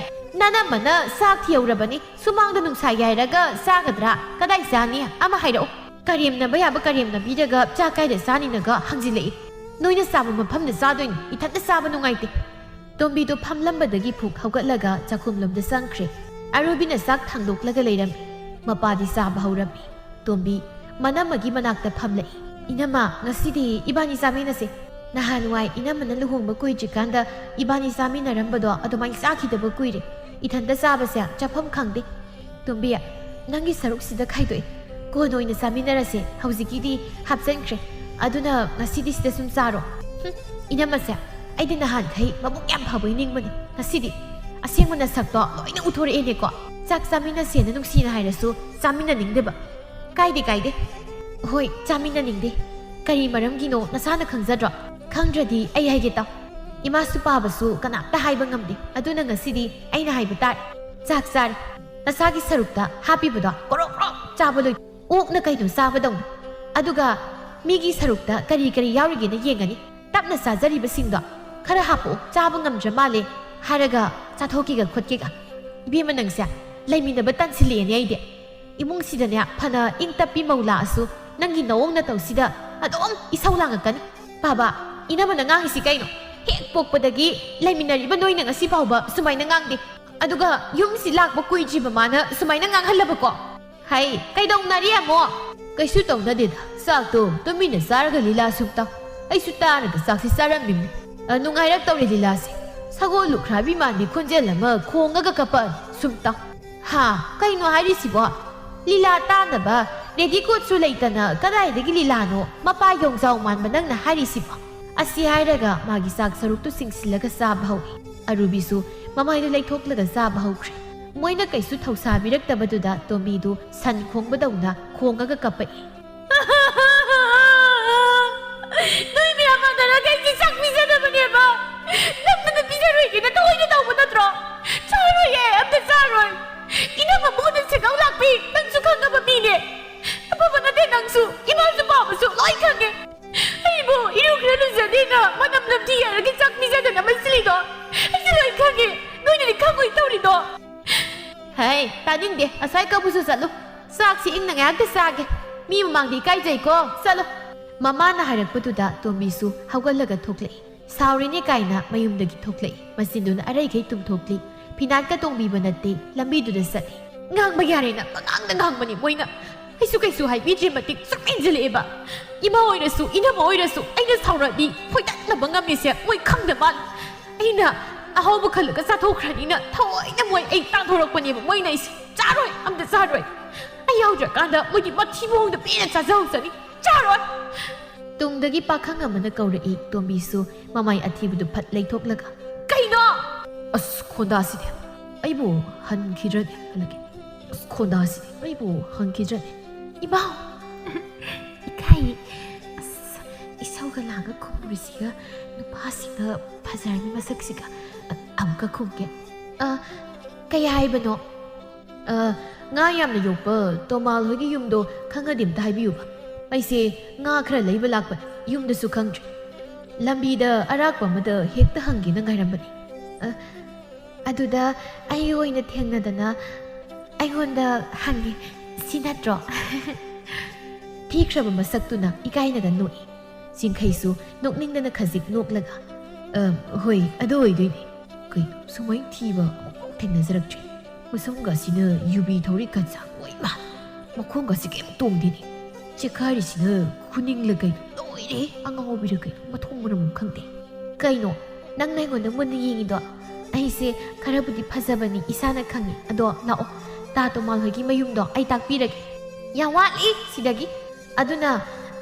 nana mana sak thiyaurabani sumangda nungsa yairaga sagadra kadai sani ama hairo karimna bayaba karimna bidaga chakai da sani naga hangjilei noina sabu mafamda sadoin ithanda saba nungaite tombi do phamlambadagi phuk haugatlaga chakhumlomda sangkhre arubina sak thangdoklaga leiram mapadi saba haurami tombi manamagi manakta phamlei inama ngasidi ibani saminase nahanwai inamana luhongba kuijikanda ibani saminarambado adomai sakhidaba kuire ithanda sabase chapham khangde tombi nangi saruk sida khaidoi ko noina saminarase haujikidi hapsankhre aduna ngasidi sida sum saro inamase aidi nahan khai mabuk yam phaboi ningmani ngasidi asengmana sakto loina uthore ene ko chak samina sena nungsina hairasu samina ningdeba kaide hoi samina ningde kari maramgino nasana khangjadro khangradi ai haige taw ima su pabasu kana ta haiba ngamde aduna ngasidi aina haiba tar chak sar nasagi sarukta happy buda korok chabaloi ok na kaino sabadong aduga ꯃꯤꯒꯤ ꯁꯔꯨꯛꯇ ꯀꯔꯤ ꯀꯔꯤ ꯌꯥꯎꯔꯤꯒꯦꯅ ꯌꯦꯡꯒꯅꯤ ꯇꯞꯅ ꯆꯥꯖꯔꯤꯕꯁꯤꯡꯗꯣ ꯈꯔ ꯍꯥꯞꯄꯣ ꯆꯥꯕ ꯉꯝꯗ꯭ꯔ ꯃꯥꯜꯂꯦ ꯍꯥꯏꯔꯒ ꯆꯥꯊꯣꯛꯀꯦꯒ ꯈꯣꯠꯀꯦꯒ ꯏꯕꯦꯝꯃ ꯅꯪꯁꯦ ꯂꯩꯃꯤꯟꯅꯕ ꯇꯟꯁꯤꯜꯂꯛꯑꯦꯅꯦ ꯑꯩꯗꯤ ꯏꯃꯨꯡꯁꯤꯗꯅꯦ ꯐꯅ ꯏꯪ ꯇꯞꯄꯤ ꯃꯧ ꯂꯥꯛꯑꯁꯨ ꯅꯪꯒꯤ ꯅꯑꯣꯡ ꯅꯇꯧꯁꯤꯗ ꯑꯗꯨꯝ ꯏꯁꯧ ꯂꯥꯡꯉꯛꯀꯅꯤ ꯕꯥꯕꯥ ꯏꯅꯝꯃꯅ ꯉꯥꯡꯉꯤꯁꯤ ꯀꯩꯅꯣ ꯍꯦꯛ ꯄꯣꯛꯄꯗꯒꯤ ꯂꯩꯃꯤꯟꯅꯔꯤꯕ ꯅꯣꯏꯅ ꯉꯁꯤ ꯐꯥꯎꯕ ꯁꯨꯃꯥꯏꯅ ꯉꯥꯡꯗꯦ ꯑꯗꯨꯒ ꯌꯨꯝꯁꯤ ꯂꯥꯛꯄ ꯀꯨꯏꯗ꯭ꯔꯤꯕ ꯃꯥꯅ ꯁꯨꯃꯥꯏꯅ ꯉꯥꯡꯍꯜꯂꯕꯀꯣ ꯍꯩ ꯀꯩꯗꯧꯅꯔꯤ ꯑꯃꯨꯛ ꯀꯩꯁꯨ ꯇꯧꯅꯗꯦꯗ ꯆꯥꯛꯇꯣ ꯇꯨꯃꯤꯟꯅ ꯆꯥꯔꯒ ꯂꯤꯂꯥ ꯁꯨꯝ ꯇꯧ ꯑꯩꯁꯨ ꯇꯥꯔꯒ ꯆꯥꯛꯁꯤ ꯆꯥꯔꯝꯃꯤꯝꯅꯤ ꯅꯨꯡꯉꯥꯏꯔꯛꯇꯧꯔꯦ ꯂꯤꯂꯥꯁꯦ ꯁꯒꯣꯜ ꯂꯨꯈ꯭ꯔꯥꯕꯤ ꯃꯥꯟꯕꯤ ꯈꯣꯟꯖꯦꯜ ꯑꯃ ꯈꯣꯡꯉꯒ ꯀꯞꯄꯛꯑꯅꯤ ꯁꯨꯝ ꯇꯧ ꯍꯥ ꯀꯩꯅꯣ ꯍꯥꯏꯔꯤꯁꯤꯕꯣ ꯂꯤꯂꯥ ꯇꯥꯅꯕ ꯔꯦꯗꯤꯀꯣꯠꯁꯨ ꯂꯩꯇꯅ ꯀꯗꯥꯏꯗꯒꯤ ꯂꯤꯂꯥꯅꯣ ꯃꯄꯥ ꯌꯣꯡꯖꯥꯎ ꯃꯥꯟꯕ ꯅꯪꯅ ꯍꯥꯏꯔꯤꯁꯤꯕꯣ ꯑꯁꯤ ꯍꯥꯏꯔꯒ ꯃꯥꯒꯤ ꯆꯥꯛ ꯁꯔꯨꯛꯇꯨ ꯆꯤꯡꯁꯤꯜꯂꯒ ꯆꯥꯕ ꯍꯧꯏ ꯑꯔꯨꯕꯤꯁꯨ ꯃꯃꯥꯏꯗꯨ ꯂꯩꯊꯣꯛꯂꯒ ꯆꯥꯕ ꯍꯧꯈ꯭ꯔꯦ ꯃꯣꯏꯅ ꯀꯩꯁꯨ ꯊꯧꯁꯥꯕꯤꯔꯛꯇꯕꯗꯨꯗ ꯇꯣꯝꯕꯤꯗꯨ ꯁꯟ ꯈꯣꯡꯕꯗꯧꯅ ꯈꯣꯡꯉꯒ ꯀꯞꯄꯛꯏ ꯅꯣꯏ ꯃꯌꯥꯝ ꯃꯥꯟꯅꯔꯒ ꯑꯩꯒꯤ ꯆꯥꯛ ꯄꯤꯖꯅꯕꯅꯦꯕ ꯅꯝꯗꯅ ꯄꯤꯖꯔꯣꯏꯒꯦꯅ ꯊꯑꯣꯏꯅ ꯇꯧꯕ ꯅꯠꯇ꯭ꯔꯣ ꯆꯥꯔꯣꯏꯌꯦ ꯑꯝꯇ ꯆꯥꯔꯣꯏ ꯏꯅꯝꯃ ꯃꯨꯅ ꯁꯦꯒꯥꯎ ꯂꯥꯛꯄꯤ ꯅꯪꯁꯨ ꯈꯪꯉꯕ ꯃꯤꯅꯦ ꯑꯐꯕ ꯅꯠꯇꯦ ꯅꯪꯁꯨ ꯏꯃꯥꯁꯨ ꯄꯥꯕꯁꯨ ꯂꯣꯏ ꯈꯪꯉꯦ ꯑꯩꯕꯨ ꯏꯔꯨꯈ꯭ꯔ ꯂꯨꯖꯗꯦꯅ ꯃꯅꯝ ꯅꯝꯊꯤ ꯍꯥꯏꯔꯒ ꯆꯥꯛ ꯄꯤꯖꯗꯅ ꯃꯁꯤꯂꯤꯗꯣ ꯑꯩꯁꯨ ꯂꯣꯏ ꯈꯪꯉꯦ ꯅꯣꯏꯅꯗꯤ ꯈꯪꯉꯣꯏ ꯇꯧꯔꯤꯗꯣ ꯍꯩ ꯇꯥꯅꯤꯡꯗꯦ ꯑꯁꯥꯏ ꯀꯕꯨꯁꯨ ꯆꯠꯂꯨ ꯆꯥꯛꯁꯤ ꯏꯪꯅ ꯉꯥꯏꯍꯥꯛꯇ ꯆꯥꯒꯦ ꯃꯤ ꯃꯃꯥꯡꯗ ꯏꯀꯥꯏꯖꯩꯀꯣ ꯆꯠꯂꯨ ꯃꯃꯥꯅ ꯍꯥꯏꯔꯛꯄꯗꯨꯗ ꯇꯣꯝꯕꯤꯁꯨ ꯍꯧꯒꯠꯂꯒ ꯊꯣꯛꯂꯛꯏ ꯁꯥꯎꯔꯤꯅꯦ ꯀꯥꯏꯅ ꯃꯌꯨꯝꯗꯒꯤ ꯊꯣꯛꯂꯛꯏ ꯃꯆꯤꯟꯗꯨꯅ ꯑꯔꯩꯈꯩ ꯇꯨꯝꯊꯣꯛꯂꯤ ꯐꯤꯅꯥꯠꯀ ꯇꯣꯡꯕꯤꯕ ꯅꯠꯇꯦ ꯂꯝꯕꯤꯗꯨꯗ ꯆꯠꯂꯤ ꯉꯥꯡꯕ ꯌꯥꯔꯦꯅ ꯄꯉꯥꯡꯗ ꯉꯥꯡꯕꯅꯤ ꯃꯣꯏꯅ ꯑꯩꯁꯨ ꯀꯩꯁꯨ ꯍꯥꯏꯕꯤꯗ꯭ꯔꯤ ꯃꯇꯤꯛ ꯁꯨꯝ ꯏꯟꯖꯤꯜꯂꯛꯑꯦꯕ ꯏꯃꯥ ꯑꯣꯏꯔꯁꯨ ꯏꯅꯝꯃ ꯑꯣꯏꯔꯁꯨ ꯑꯩꯅ ꯁꯥꯎꯔꯛꯑꯗꯤ ꯐꯣꯏꯗꯠꯅꯕ ꯉꯝꯃꯤꯁꯦ ꯃꯣꯏ ꯈꯪꯗ ꯃꯥꯜꯂꯦ ꯑꯩꯅ ꯑꯍꯥꯎꯕ ꯈꯜꯂꯒ ꯆꯥꯊꯣꯛꯈ꯭ꯔꯅꯤꯅ ꯊꯑꯣꯏꯅ ꯃꯣꯏ ꯑꯩ ꯇꯥꯟꯊꯣꯔꯛꯄꯅꯦꯕ ꯃꯣꯏꯅ ꯑꯩꯁꯦ ꯆꯥꯔꯣꯏ ꯑꯝꯇ ꯆꯥꯔꯣꯏ ꯑꯩ ꯌꯥꯎꯗ꯭ꯔꯀꯥꯟꯗ ꯃꯣꯏꯗꯤ ꯃꯊꯤ ꯃꯑꯣꯡꯗ ꯄꯦꯟꯅ ꯆꯥꯖꯍꯧꯖꯅꯤ ꯆꯥꯔꯣꯏ ꯇꯨꯡꯗꯒꯤ ꯄꯥꯈꯪ ꯑꯃꯅ ꯀꯧꯔꯛꯏ ꯇꯣꯝꯕꯤꯁꯨ ꯃꯃꯥꯏ ꯑꯊꯤꯕꯗꯨ ꯐꯠ ꯂꯩꯊꯣꯛꯂꯒ ꯀꯩꯅꯣ ꯑꯁ ꯈꯣꯟꯗꯥꯁꯤꯗꯤ ꯑꯩꯕꯨ ꯍꯟꯈꯤꯗ꯭ꯔꯅꯤ ꯍꯜꯂꯒꯦ ꯑꯁ ꯈꯣꯟꯗꯥꯁꯤꯗꯤ ꯑꯩꯕꯨ ꯍꯟꯈꯤꯗ꯭ꯔꯅꯤ ꯏꯃꯥꯎ ꯏꯀꯥꯏ ꯑꯁ ꯏꯁꯧꯒ ꯂꯥꯡꯒ ꯈꯨꯝꯃꯨꯔꯤꯁꯤꯒ ꯅꯨꯄꯥꯁꯤꯒ ꯐꯖꯔꯅꯤ ꯃꯁꯛꯁꯤꯒ ꯑꯃꯨꯛꯀ ꯈꯨꯝꯒꯦ ꯀꯩ ꯍꯥꯏꯕꯅꯣ ꯉꯥ ꯌꯥꯝꯅ ꯌꯣꯛꯄ ꯇꯣꯃꯥꯜ ꯍꯣꯏꯒꯤ ꯌꯨꯝꯗꯣ ꯈꯪꯉꯗꯤ ꯑꯝꯇ ꯍꯥꯏꯕꯤꯌꯨꯕ ꯑꯩꯁꯦ ꯉꯥ ꯈꯔ ꯂꯩꯕ ꯂꯥꯛꯄꯅꯤ ꯌꯨꯝꯗꯁꯨ ꯈꯪꯗ꯭ꯔꯤ ꯂꯝꯕꯤꯗ ꯑꯔꯥꯛꯄ ꯑꯃꯗ ꯍꯦꯛꯇ ꯍꯪꯒꯦꯅ ꯉꯥꯏꯔꯝꯕꯅꯤ ꯑꯗꯨꯗ ꯑꯩ ꯑꯣꯏꯅ ꯊꯦꯡꯅꯗꯅ ꯑꯩꯉꯣꯟꯗ ꯍꯪꯉꯦ ꯁꯤ ꯅꯠꯇ꯭ꯔꯣ ꯊꯤꯈ꯭ꯔꯕ ꯃꯁꯛꯇꯨꯅ ꯏꯀꯥꯏꯅꯒ ꯅꯣꯛꯏ ꯆꯤꯡꯈꯩꯁꯨ ꯅꯣꯛꯅꯤꯡꯗꯅ ꯈꯖꯤꯛ ꯅꯣꯛꯂꯒ ꯍꯣꯏ ꯑꯗꯨ ꯑꯣꯏꯗꯣꯏꯅꯤ ꯀꯩꯅꯣ ꯁꯨꯃꯥꯏꯅ ꯊꯤꯕ ꯑꯃꯨꯛ ꯊꯦꯡꯅꯖꯔꯛꯇ꯭ꯔꯤ ꯃꯁꯝꯒꯁꯤꯅ ꯌꯨꯕꯤ ꯊꯧꯔꯤ ꯀꯟꯁꯥꯡ ꯑꯣꯏꯃ ꯃꯈꯣꯡꯒꯁꯤ ꯀꯩꯝ ꯇꯣꯡꯗꯦꯅꯤ ꯆꯦꯈꯥꯏꯔꯤꯁꯤꯅ ꯈꯨꯅꯤꯡꯂ ꯀꯩꯅꯣ ꯂꯣꯏꯔꯦ ꯑꯉꯥꯎꯕꯤꯔ ꯀꯩꯅꯣ ꯃꯊꯣꯡ ꯃꯔꯝ ꯈꯪꯗꯦ ꯀꯩꯅꯣ ꯅꯪꯅ ꯑꯩꯉꯣꯟꯗ ꯃꯨꯟꯅ ꯌꯦꯡꯉꯤꯗꯣ ꯑꯩꯁꯦ ꯈꯔꯕꯨꯗꯤ ꯐꯖꯕꯅꯤ ꯏꯁꯥꯅ ꯈꯪꯉꯤ ꯑꯗꯣ ꯂꯥꯛꯑꯣ ꯇꯥ ꯇꯣꯃꯥꯜ ꯍꯣꯏꯒꯤ ꯃꯌꯨꯝꯗꯣ ꯑꯩ ꯇꯥꯛꯄꯤꯔꯒꯦ ꯌꯥꯝ ꯋꯥꯠꯂꯤ ꯁꯤꯗꯒꯤ ꯑꯗꯨꯅ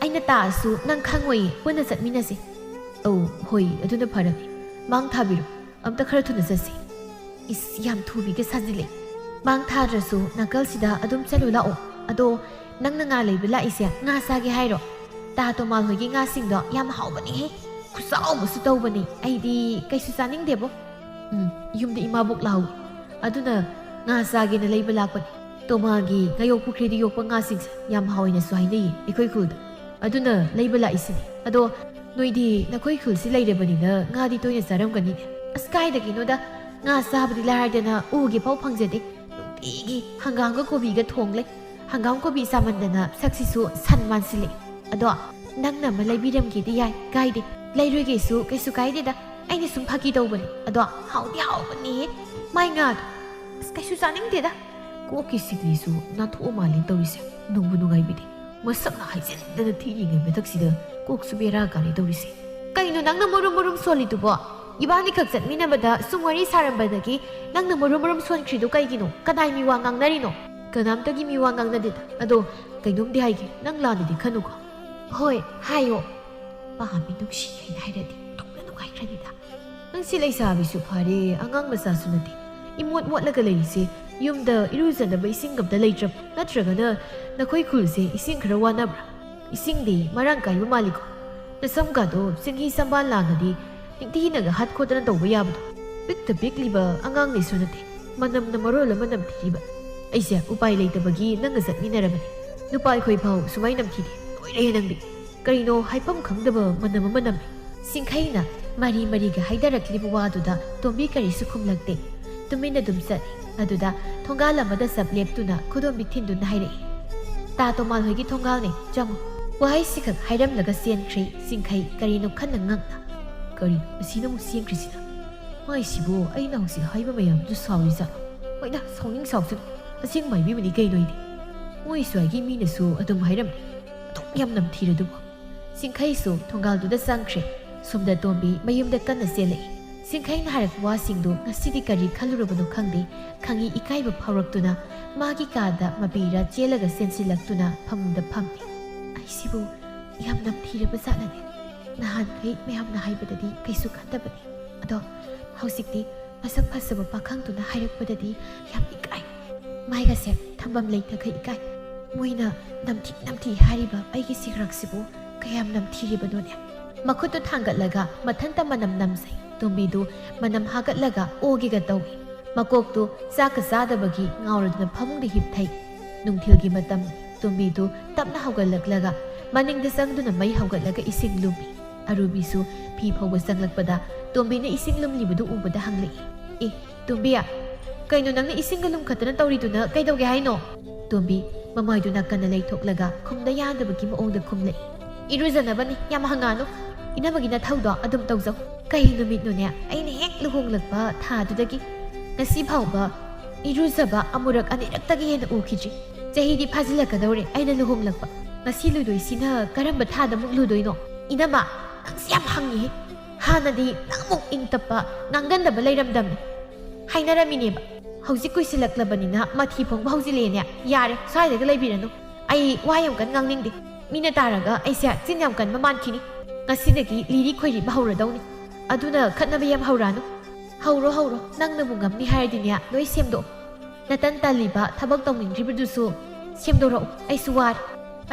ꯑꯩꯅ ꯇꯥꯛꯑꯁꯨ ꯅꯪ ꯈꯪꯉꯣꯏꯌꯦ ꯄꯨꯟꯅ ꯆꯠꯃꯤꯟꯅꯁꯤ ꯑꯧ ꯍꯣꯏ ꯑꯗꯨꯅ ꯐꯔꯅꯤ ꯃꯥꯡ ꯊꯥꯕꯤꯔꯣ ꯑꯝꯇ ꯈꯔ ꯊꯨꯅ ꯆꯠꯁꯤ ꯏꯁ ꯌꯥꯝ ꯊꯨꯕꯤꯒ ꯁꯥꯖꯤꯜꯂꯦ ꯃꯥꯡ ꯊꯥꯗ꯭ꯔꯁꯨ ꯅꯥꯀꯜꯁꯤꯗ ꯑꯗꯨꯝ ꯆꯠꯂꯨ ꯂꯥꯛꯑꯣ ꯑꯗꯣ ꯅꯪꯅ ꯉꯥ ꯂꯩꯕ ꯂꯥꯛꯏꯁꯦ ꯉꯥ ꯆꯥꯒꯦ ꯍꯥꯏꯔോ ꯇꯥ ꯇꯣꯃꯥꯜ ꯍꯣꯏꯒꯤ ꯉꯥꯁꯤꯡꯗꯣ ꯌꯥꯝ ꯍꯥꯎꯕꯅꯤꯍꯦ ꯈꯨꯆꯥꯎꯕꯁꯨ ꯇꯧꯕꯅꯤ ꯑꯩꯗꯤ ꯀꯩꯁꯨ ꯆꯥꯅꯤꯡꯗꯦꯕꯣ ꯌꯨꯝꯗ ꯏꯃꯥꯕꯣꯛ ꯂꯥꯛꯍꯧꯏ ꯑꯗꯨꯅ ꯉꯥ ꯆꯥꯒꯦꯅ ꯂꯩꯕ ꯂꯥꯛꯄꯅꯤ ꯇꯣꯃꯥꯒꯤ ꯉꯥꯌꯣꯛ ꯄꯨꯈ꯭ꯔꯤꯗ ꯌꯣꯛꯄ ꯉꯥꯁꯤꯡꯁꯦ ꯌꯥꯝ ꯍꯥꯎꯏꯅꯁꯨ ꯍꯥꯏꯅꯩꯌꯦ ꯑꯩꯈꯣꯏ ꯈꯨꯜꯗ ꯑꯗꯨꯅ ꯂꯩꯕ ꯂꯥꯛꯏꯁꯤꯅꯤ ꯑꯗꯣ ꯅꯣꯏꯗꯤ ꯅꯈꯣꯏ ꯈꯨꯜꯁꯤ ꯂꯩꯔꯕꯅꯤꯅ ꯉꯥꯗꯤ ꯇꯣꯏꯅ ꯆꯥꯔꯝꯒꯅꯤꯅꯦ ꯑꯁ ꯀꯥꯏꯗꯒꯤꯅꯣꯗ ꯉꯥ ꯆꯥꯕꯗꯤ ꯂꯥꯏꯔꯗꯅ ꯎꯒꯦ ꯐꯥꯎ ꯐꯪꯖꯗꯦ ꯅꯨꯡꯇꯤꯒꯤ ꯍꯪꯒꯥꯝꯒ ꯀꯣꯕꯤꯒ ꯊꯣꯡꯂꯦ ꯍꯪꯒꯥꯝ ꯀꯣꯕꯤ ꯆꯥꯃꯟꯗꯅ ꯁꯛꯁꯤꯁꯨ ꯁꯟ ꯃꯥꯟꯁꯤꯜꯂꯦ ꯑꯗꯣ ꯅꯪꯅ ꯑꯃ ꯂꯩꯕꯤꯔꯝꯒꯦꯗꯤ ꯌꯥꯏ ꯀꯥꯏꯗꯦ ꯂꯩꯔꯣꯏꯒꯦꯁꯨ ꯀꯩꯁꯨ ꯀꯥꯏꯗꯦꯗ ꯑꯩꯅ ꯁꯨꯝ ꯐꯥꯒꯤ ꯇꯧꯕꯅꯤ ꯑꯗꯣ ꯍꯥꯎꯗꯤ ꯍꯥꯎꯕꯅꯤꯍꯦ ꯃꯥꯏ ꯉꯥꯗꯣ ꯑꯁ ꯀꯩꯁꯨ ꯆꯥꯅꯤꯡꯗꯦꯗ ꯀꯣꯛꯀꯤ ꯁꯤꯛꯂꯤꯁꯨ ꯅꯥꯟꯊꯣꯛꯑ ꯃꯥꯜꯂꯦ ꯇꯧꯔꯤꯁꯦ ꯅꯨꯡꯕꯨ ꯅꯨꯡꯉꯥꯏꯕꯤꯗꯦ ꯃꯁꯛꯅ ꯍꯥꯏꯖꯤꯟꯗꯅ ꯊꯤꯔꯤꯉꯩ ꯃꯊꯛꯁꯤꯗ ꯀꯣꯛꯁꯨ ꯕꯦꯔꯥ ꯀꯥꯔꯦ ꯇꯧꯔꯤꯁꯦ ꯀꯩꯅꯣ ꯅꯪꯅ ꯃꯨꯔꯨꯝ ꯃꯨꯔꯨꯝ ꯁꯣꯜꯂꯤꯗꯨꯕꯣ ꯏꯕꯥꯅꯤꯈꯛ ꯆꯠꯃꯤꯟꯅꯕꯗ ꯁꯨꯝ ꯋꯥꯔꯤ ꯁꯥꯔꯝꯕꯗꯒꯤ ꯅꯪꯅ ꯃꯨꯔꯨꯝ ꯃꯨꯔꯨꯝ ꯁꯣꯟꯈ꯭ꯔꯤꯗꯣ ꯀꯩꯒꯤꯅꯣ ꯀꯗꯥꯏ ꯃꯤꯋꯥ ꯉꯥꯡꯅꯔꯤꯅꯣ ꯀꯅꯥꯝꯇꯒꯤ ꯃꯤꯋꯥ ꯉꯥꯡꯅꯗꯦꯗ ꯑꯗꯣ ꯀꯩꯅꯣꯝꯗꯤ ꯍꯥꯏꯒꯦ ꯅꯪ ꯂꯥꯟꯅꯗꯤ ꯈꯟꯅꯨꯀꯣ ꯍꯣꯏ ꯍꯥꯏꯌꯣ ꯄꯥꯝꯃꯤ ꯅꯨꯡꯁꯤꯌꯦꯅ ꯍꯥꯏꯔꯗꯤ ꯊꯣꯛꯅ ꯅꯨꯡꯉꯥꯏꯈ꯭ꯔꯅꯤꯗ ꯅꯪꯁꯤ ꯂꯩꯁꯥꯕꯤꯁꯨ ꯐꯔꯦ ꯑꯉꯥꯡ ꯃꯆꯥꯁꯨ ꯅꯠꯇꯦ ꯏꯃꯣꯠ ꯃꯣꯠꯂꯒ ꯂꯩꯔꯤꯁꯦ ꯌꯨꯝꯗ ꯏꯔꯨꯖꯅꯕ ꯏꯁꯤꯡ ꯑꯝꯇ ꯂꯩꯇ꯭ꯔꯕ ꯅꯠꯇ꯭ꯔꯒꯅ ꯅꯈꯣꯏ ꯈꯨꯜꯁꯦ ꯏꯁꯤꯡ ꯈꯔ ꯋꯥꯅꯕ꯭ꯔꯥ ꯏꯁꯤꯡꯗꯤ ꯃꯔꯥꯡ ꯀꯥꯏꯕ ꯃꯥꯜꯂꯤꯀꯣ ꯅꯁꯝꯒꯗꯣ ꯆꯤꯡꯍꯤ ꯁꯝꯕꯥꯜ ꯂꯥꯡꯉꯗꯤ ꯅꯤꯡꯊꯤꯅꯒ ꯍꯥꯠ ꯈꯣꯠꯇꯅ ꯇꯧꯕ ꯌꯥꯕꯗꯣ ꯄꯤꯛꯇ ꯄꯤꯛꯂꯤꯕ ꯑꯉꯥꯡꯅꯤꯁꯨ ꯅꯠꯇꯦ ꯃꯅꯝꯅ ꯃꯔꯣꯜ ꯑꯃ ꯅꯝꯊꯤꯔꯤꯕ ꯑꯩꯁꯦ ꯎꯄꯥꯏ ꯂꯩꯇꯕꯒꯤ ꯅꯪꯒ ꯆꯠꯃꯤꯟꯅꯔꯕꯅꯤ ꯅꯨꯄꯥ ꯑꯩꯈꯣꯏ ꯐꯥꯎ ꯁꯨꯃꯥꯏꯅ ꯅꯝꯊꯤꯗꯦ ꯂꯣꯏꯔꯦ ꯅꯪꯗꯤ ꯀꯔꯤꯅꯣ ꯍꯥꯏꯐꯝ ꯈꯪꯗꯕ ꯃꯅꯝ ꯑꯃ ꯅꯝꯃꯤ ꯁꯤꯡꯈꯩꯅ ꯃꯔꯤ ꯃꯔꯤꯒ ꯍꯥꯏꯗꯔꯛꯂꯤꯕ ꯋꯥꯗꯨꯗ ꯇꯣꯝꯕꯤ ꯀꯔꯤꯁꯨ ꯈꯨꯝꯂꯛꯇꯦ ꯇꯨꯃꯤꯟꯅ ꯑꯗꯨꯝ ꯆꯠꯂꯤ ꯑꯗꯨꯗ ꯊꯣꯡꯒꯥꯜ ꯑꯃꯗ ꯆꯞ ꯂꯦꯞꯇꯨꯅ ꯈꯨꯗꯣꯝꯕꯤ ꯊꯤꯟꯗꯨꯅ ꯍꯥꯏꯔꯛꯏ ꯇꯥ ꯇꯣꯃꯥꯜ ꯍꯣꯏꯒꯤ ꯊꯣꯡꯒꯥꯜꯅꯦ ꯆꯪꯉꯨ ꯋꯥꯍꯩꯁꯤꯈꯛ ꯍꯥꯏꯔꯝꯂꯒ ꯆꯦꯟꯈ꯭ꯔꯦ ꯁꯤꯡꯈꯩ ꯀꯔꯤꯅꯣ ꯈꯟꯅ ꯉꯛꯅ ꯀꯔꯤꯅꯣ ꯑꯁꯤꯅ ꯑꯃꯨꯛ ꯆꯦꯟꯈ꯭ꯔꯤꯁꯤꯅ ꯃꯥꯏꯁꯤꯕꯨ ꯑꯩꯅ ꯍꯧꯖꯤꯛ ꯍꯥꯏꯕ ꯃꯌꯥꯝꯗꯨ ꯁꯥꯎꯔꯤꯖꯥꯠꯂꯣ ꯍꯣꯏꯗ ꯁꯥꯎꯅꯤꯡ ꯁꯥꯎꯁꯅꯨ ꯑꯁꯦꯡꯕ ꯍꯥꯏꯕꯤꯕꯅꯤ ꯀꯩꯅꯣꯏꯗꯤ ꯃꯣꯏ ꯁ꯭ꯋꯥꯏꯒꯤ ꯃꯤꯅꯁꯨ ꯑꯗꯨꯝ ꯍꯥꯏꯔꯝꯃꯤ ꯑꯗꯨꯛ ꯌꯥꯝ ꯅꯝꯊꯤꯔꯗꯨꯕꯨ ꯁꯤꯡꯈꯩꯁꯨ ꯊꯣꯡꯒꯥꯜꯗꯨꯗ ꯆꯪꯈ꯭ꯔꯦ ꯁꯣꯝꯗ ꯇꯣꯝꯕꯤ ꯃꯌꯨꯝꯗ ꯀꯟꯅ ꯆꯦꯜꯂꯛꯏ ꯁꯤꯡꯈꯩꯅ ꯍꯥꯏꯔꯛꯄ ꯋꯥꯁꯤꯡꯗꯨ ꯉꯁꯤꯗꯤ ꯀꯔꯤ ꯈꯜꯂꯨꯔꯕꯅꯣ ꯈꯪꯗꯦ ꯈꯪꯉꯤ ꯏꯀꯥꯏꯕ ꯐꯥꯎꯔꯛꯇꯨꯅ ꯃꯥꯒꯤ ꯀꯥꯗ ꯃꯄꯤꯔ ꯆꯦꯜꯂꯒ ꯆꯦꯟꯁꯤꯜꯂꯛꯇꯨꯅ ꯐꯃꯨꯡꯗ ꯐꯝꯃꯤ ꯑꯩꯁꯤꯕꯨ ꯌꯥꯝ ꯅꯝꯊꯤꯔꯕ ꯖꯥꯠꯂꯅꯦ ꯅꯍꯥꯟꯈꯩ ꯃꯌꯥꯝꯅ ꯍꯥꯏꯕꯗꯗꯤ ꯀꯩꯁꯨ ꯈꯟꯗꯕꯅꯤ ꯑꯗꯣ ꯍꯧꯖꯤꯛꯇꯤ ꯃꯁꯛ ꯐꯖꯕ ꯄꯥꯈꯪꯗꯨꯅ ꯍꯥꯏꯔꯛꯄꯗꯗꯤ ꯌꯥꯝ ꯏꯀꯥꯏ ꯃꯥꯏꯒꯁꯦ ꯊꯝꯐꯝ ꯂꯩꯇꯈꯩ ꯏꯀꯥꯏ ꯃꯣꯏꯅ ꯅꯝꯊꯤ ꯍꯥꯏꯔꯤꯕ ꯑꯩꯒꯤ ꯁꯤꯒ꯭ꯔꯛꯁꯤꯕꯨ ꯀꯌꯥꯝ ꯅꯝꯊꯤꯔꯤꯕꯅꯣꯅꯦ ꯃꯈꯨꯠꯇꯨ ꯊꯥꯡꯒꯠꯂꯒ ꯃꯊꯟꯇ ꯃꯅꯝ ꯅꯝꯖꯩ ꯇꯣꯝꯕꯤꯗꯨ ꯃꯅꯝ ꯍꯥꯒꯠꯂꯒ ꯑꯣꯒꯦꯒ ꯇꯧꯏ ꯃꯀꯣꯛꯇꯨ ꯆꯥꯛꯀ ꯆꯥꯗꯕꯒꯤ ꯉꯥꯎꯔꯗꯨꯅ ꯐꯃꯨꯡꯗ ꯍꯤꯞꯊꯩ ꯅꯨꯡꯊꯤꯜꯒꯤ ꯃꯇꯝ ꯇꯣꯝꯕꯤꯗꯨ ꯇꯞꯅ ꯍꯧꯒꯠꯂꯛꯂꯒ ꯃꯅꯤꯡꯗ ꯆꯪꯗꯨꯅ ꯃꯩ ꯍꯧꯒꯠꯂꯒ ꯏꯁꯤꯡ ꯂꯨꯝꯃꯤ ꯑꯔꯨꯕꯤꯁꯨ ꯐꯤ ꯐꯧꯕ ꯆꯪꯂꯛꯄꯗ ꯇꯣꯝꯕꯤꯅ ꯏꯁꯤꯡ ꯂꯨꯝꯂꯤꯕꯗꯨ ꯎꯕꯗ ꯍꯪꯂꯛꯏ ꯑꯦ ꯇꯣꯝꯕꯤꯌꯥ ꯀꯩꯅꯣ ꯅꯪꯅ ꯏꯁꯤꯡꯒ ꯂꯨꯝꯈꯠꯇꯅ ꯇꯧꯔꯤꯗꯨꯅ ꯀꯩꯗꯧꯒꯦ ꯍꯥꯏꯅꯣ ꯇꯣꯝꯕꯤ ꯃꯃꯥꯏꯗꯨ ꯅꯥꯀꯟꯅ ꯂꯩꯊꯣꯛꯂꯒ ꯈꯨꯝꯗ ꯌꯥꯗꯕꯒꯤ ꯃꯑꯣꯡꯗ ꯈꯨꯝꯂꯛꯏ ꯏꯔꯨꯖꯅꯕꯅꯤ ꯌꯥꯝ ꯍꯪꯉꯥꯅꯨ ꯏꯅꯝꯃꯒꯤ ꯅꯊꯧꯗꯣ ꯑꯗꯨꯝ ꯇꯧꯖꯧ ꯀꯩ ꯅꯨꯃꯤꯠꯅꯣꯅꯦ ꯑꯩꯅ ꯍꯦꯛ ꯂꯨꯍꯣꯡꯂꯛꯄ ꯊꯥꯗꯨꯗꯒꯤ ꯉꯁꯤ ꯐꯥꯎꯕ ꯏꯔꯨꯖꯕ ꯑꯃꯨꯔꯛ ꯑꯅꯤꯔꯛꯇꯒꯤ ꯍꯦꯟꯅ ꯎꯈꯤꯗ꯭ꯔꯤ ꯆꯍꯤꯗꯤ ꯐꯥꯖꯤꯜꯂꯛꯀꯗꯧꯔꯦ ꯑꯩꯅ ꯂꯨꯍꯣꯡꯂꯛꯄ ꯉꯁꯤ ꯂꯨꯗꯣꯏꯁꯤꯅ ꯀꯔꯝꯕ ꯊꯥꯗ ꯑꯃꯨꯛ ꯂꯨꯗꯣꯏꯅꯣ ꯏꯅꯝꯃ ꯅꯪꯁꯤ ꯌꯥꯝ ꯍꯪꯉꯤꯍꯦ ꯍꯥꯟꯅꯗꯤ ꯅꯪ ꯑꯃꯨꯛ ꯏꯪ ꯇꯞꯄ ꯉꯥꯡꯒꯟꯗꯕ ꯂꯩꯔꯝꯗꯝꯅꯤ ꯍꯥꯏꯅꯔꯝꯃꯤꯅꯦꯕ ꯍꯧꯖꯤꯛ ꯀꯨꯏꯁꯤꯜꯂꯛꯂꯕꯅꯤꯅ ꯃꯊꯤ ꯐꯣꯡꯕ ꯍꯧꯖꯤꯜꯂꯛꯑꯦꯅꯦ ꯌꯥꯔꯦ ꯁ꯭ꯋꯥꯏꯗꯒ ꯂꯩꯕꯤꯔꯅꯨ ꯑꯩ ꯋꯥ ꯌꯥꯝ ꯀꯟꯅ ꯉꯥꯡꯅꯤꯡꯗꯦ ꯃꯤꯅ ꯇꯥꯔꯒ ꯑꯩꯁꯦ ꯆꯤꯟ ꯌꯥꯝ ꯀꯟꯕ ꯃꯥꯟꯈꯤꯅꯤ ꯉꯁꯤꯗꯒꯤ ꯂꯤꯔꯤ ꯈꯣꯏꯔꯤꯕ ꯍꯧꯔꯗꯧꯅꯤ ꯑꯗꯨꯅ ꯈꯠꯅꯕ ꯌꯥꯝ ꯍꯧꯔꯥꯅꯨ ꯍꯧꯔꯣ ꯅꯪꯅꯕꯨ ꯉꯝꯅꯤ ꯍꯥꯏꯔꯗꯤꯅꯦ ꯂꯣꯏ ꯁꯦꯝꯗꯣꯛꯑꯣ ꯅꯇꯟ ꯇꯜꯂꯤꯕ ꯊꯕꯛ ꯇꯧꯅꯤꯡꯗ꯭ꯔꯤꯕꯗꯨꯁꯨ ꯁꯦꯝꯗꯣꯔꯛꯎ ꯑꯩꯁꯨ ꯋꯥꯔꯦ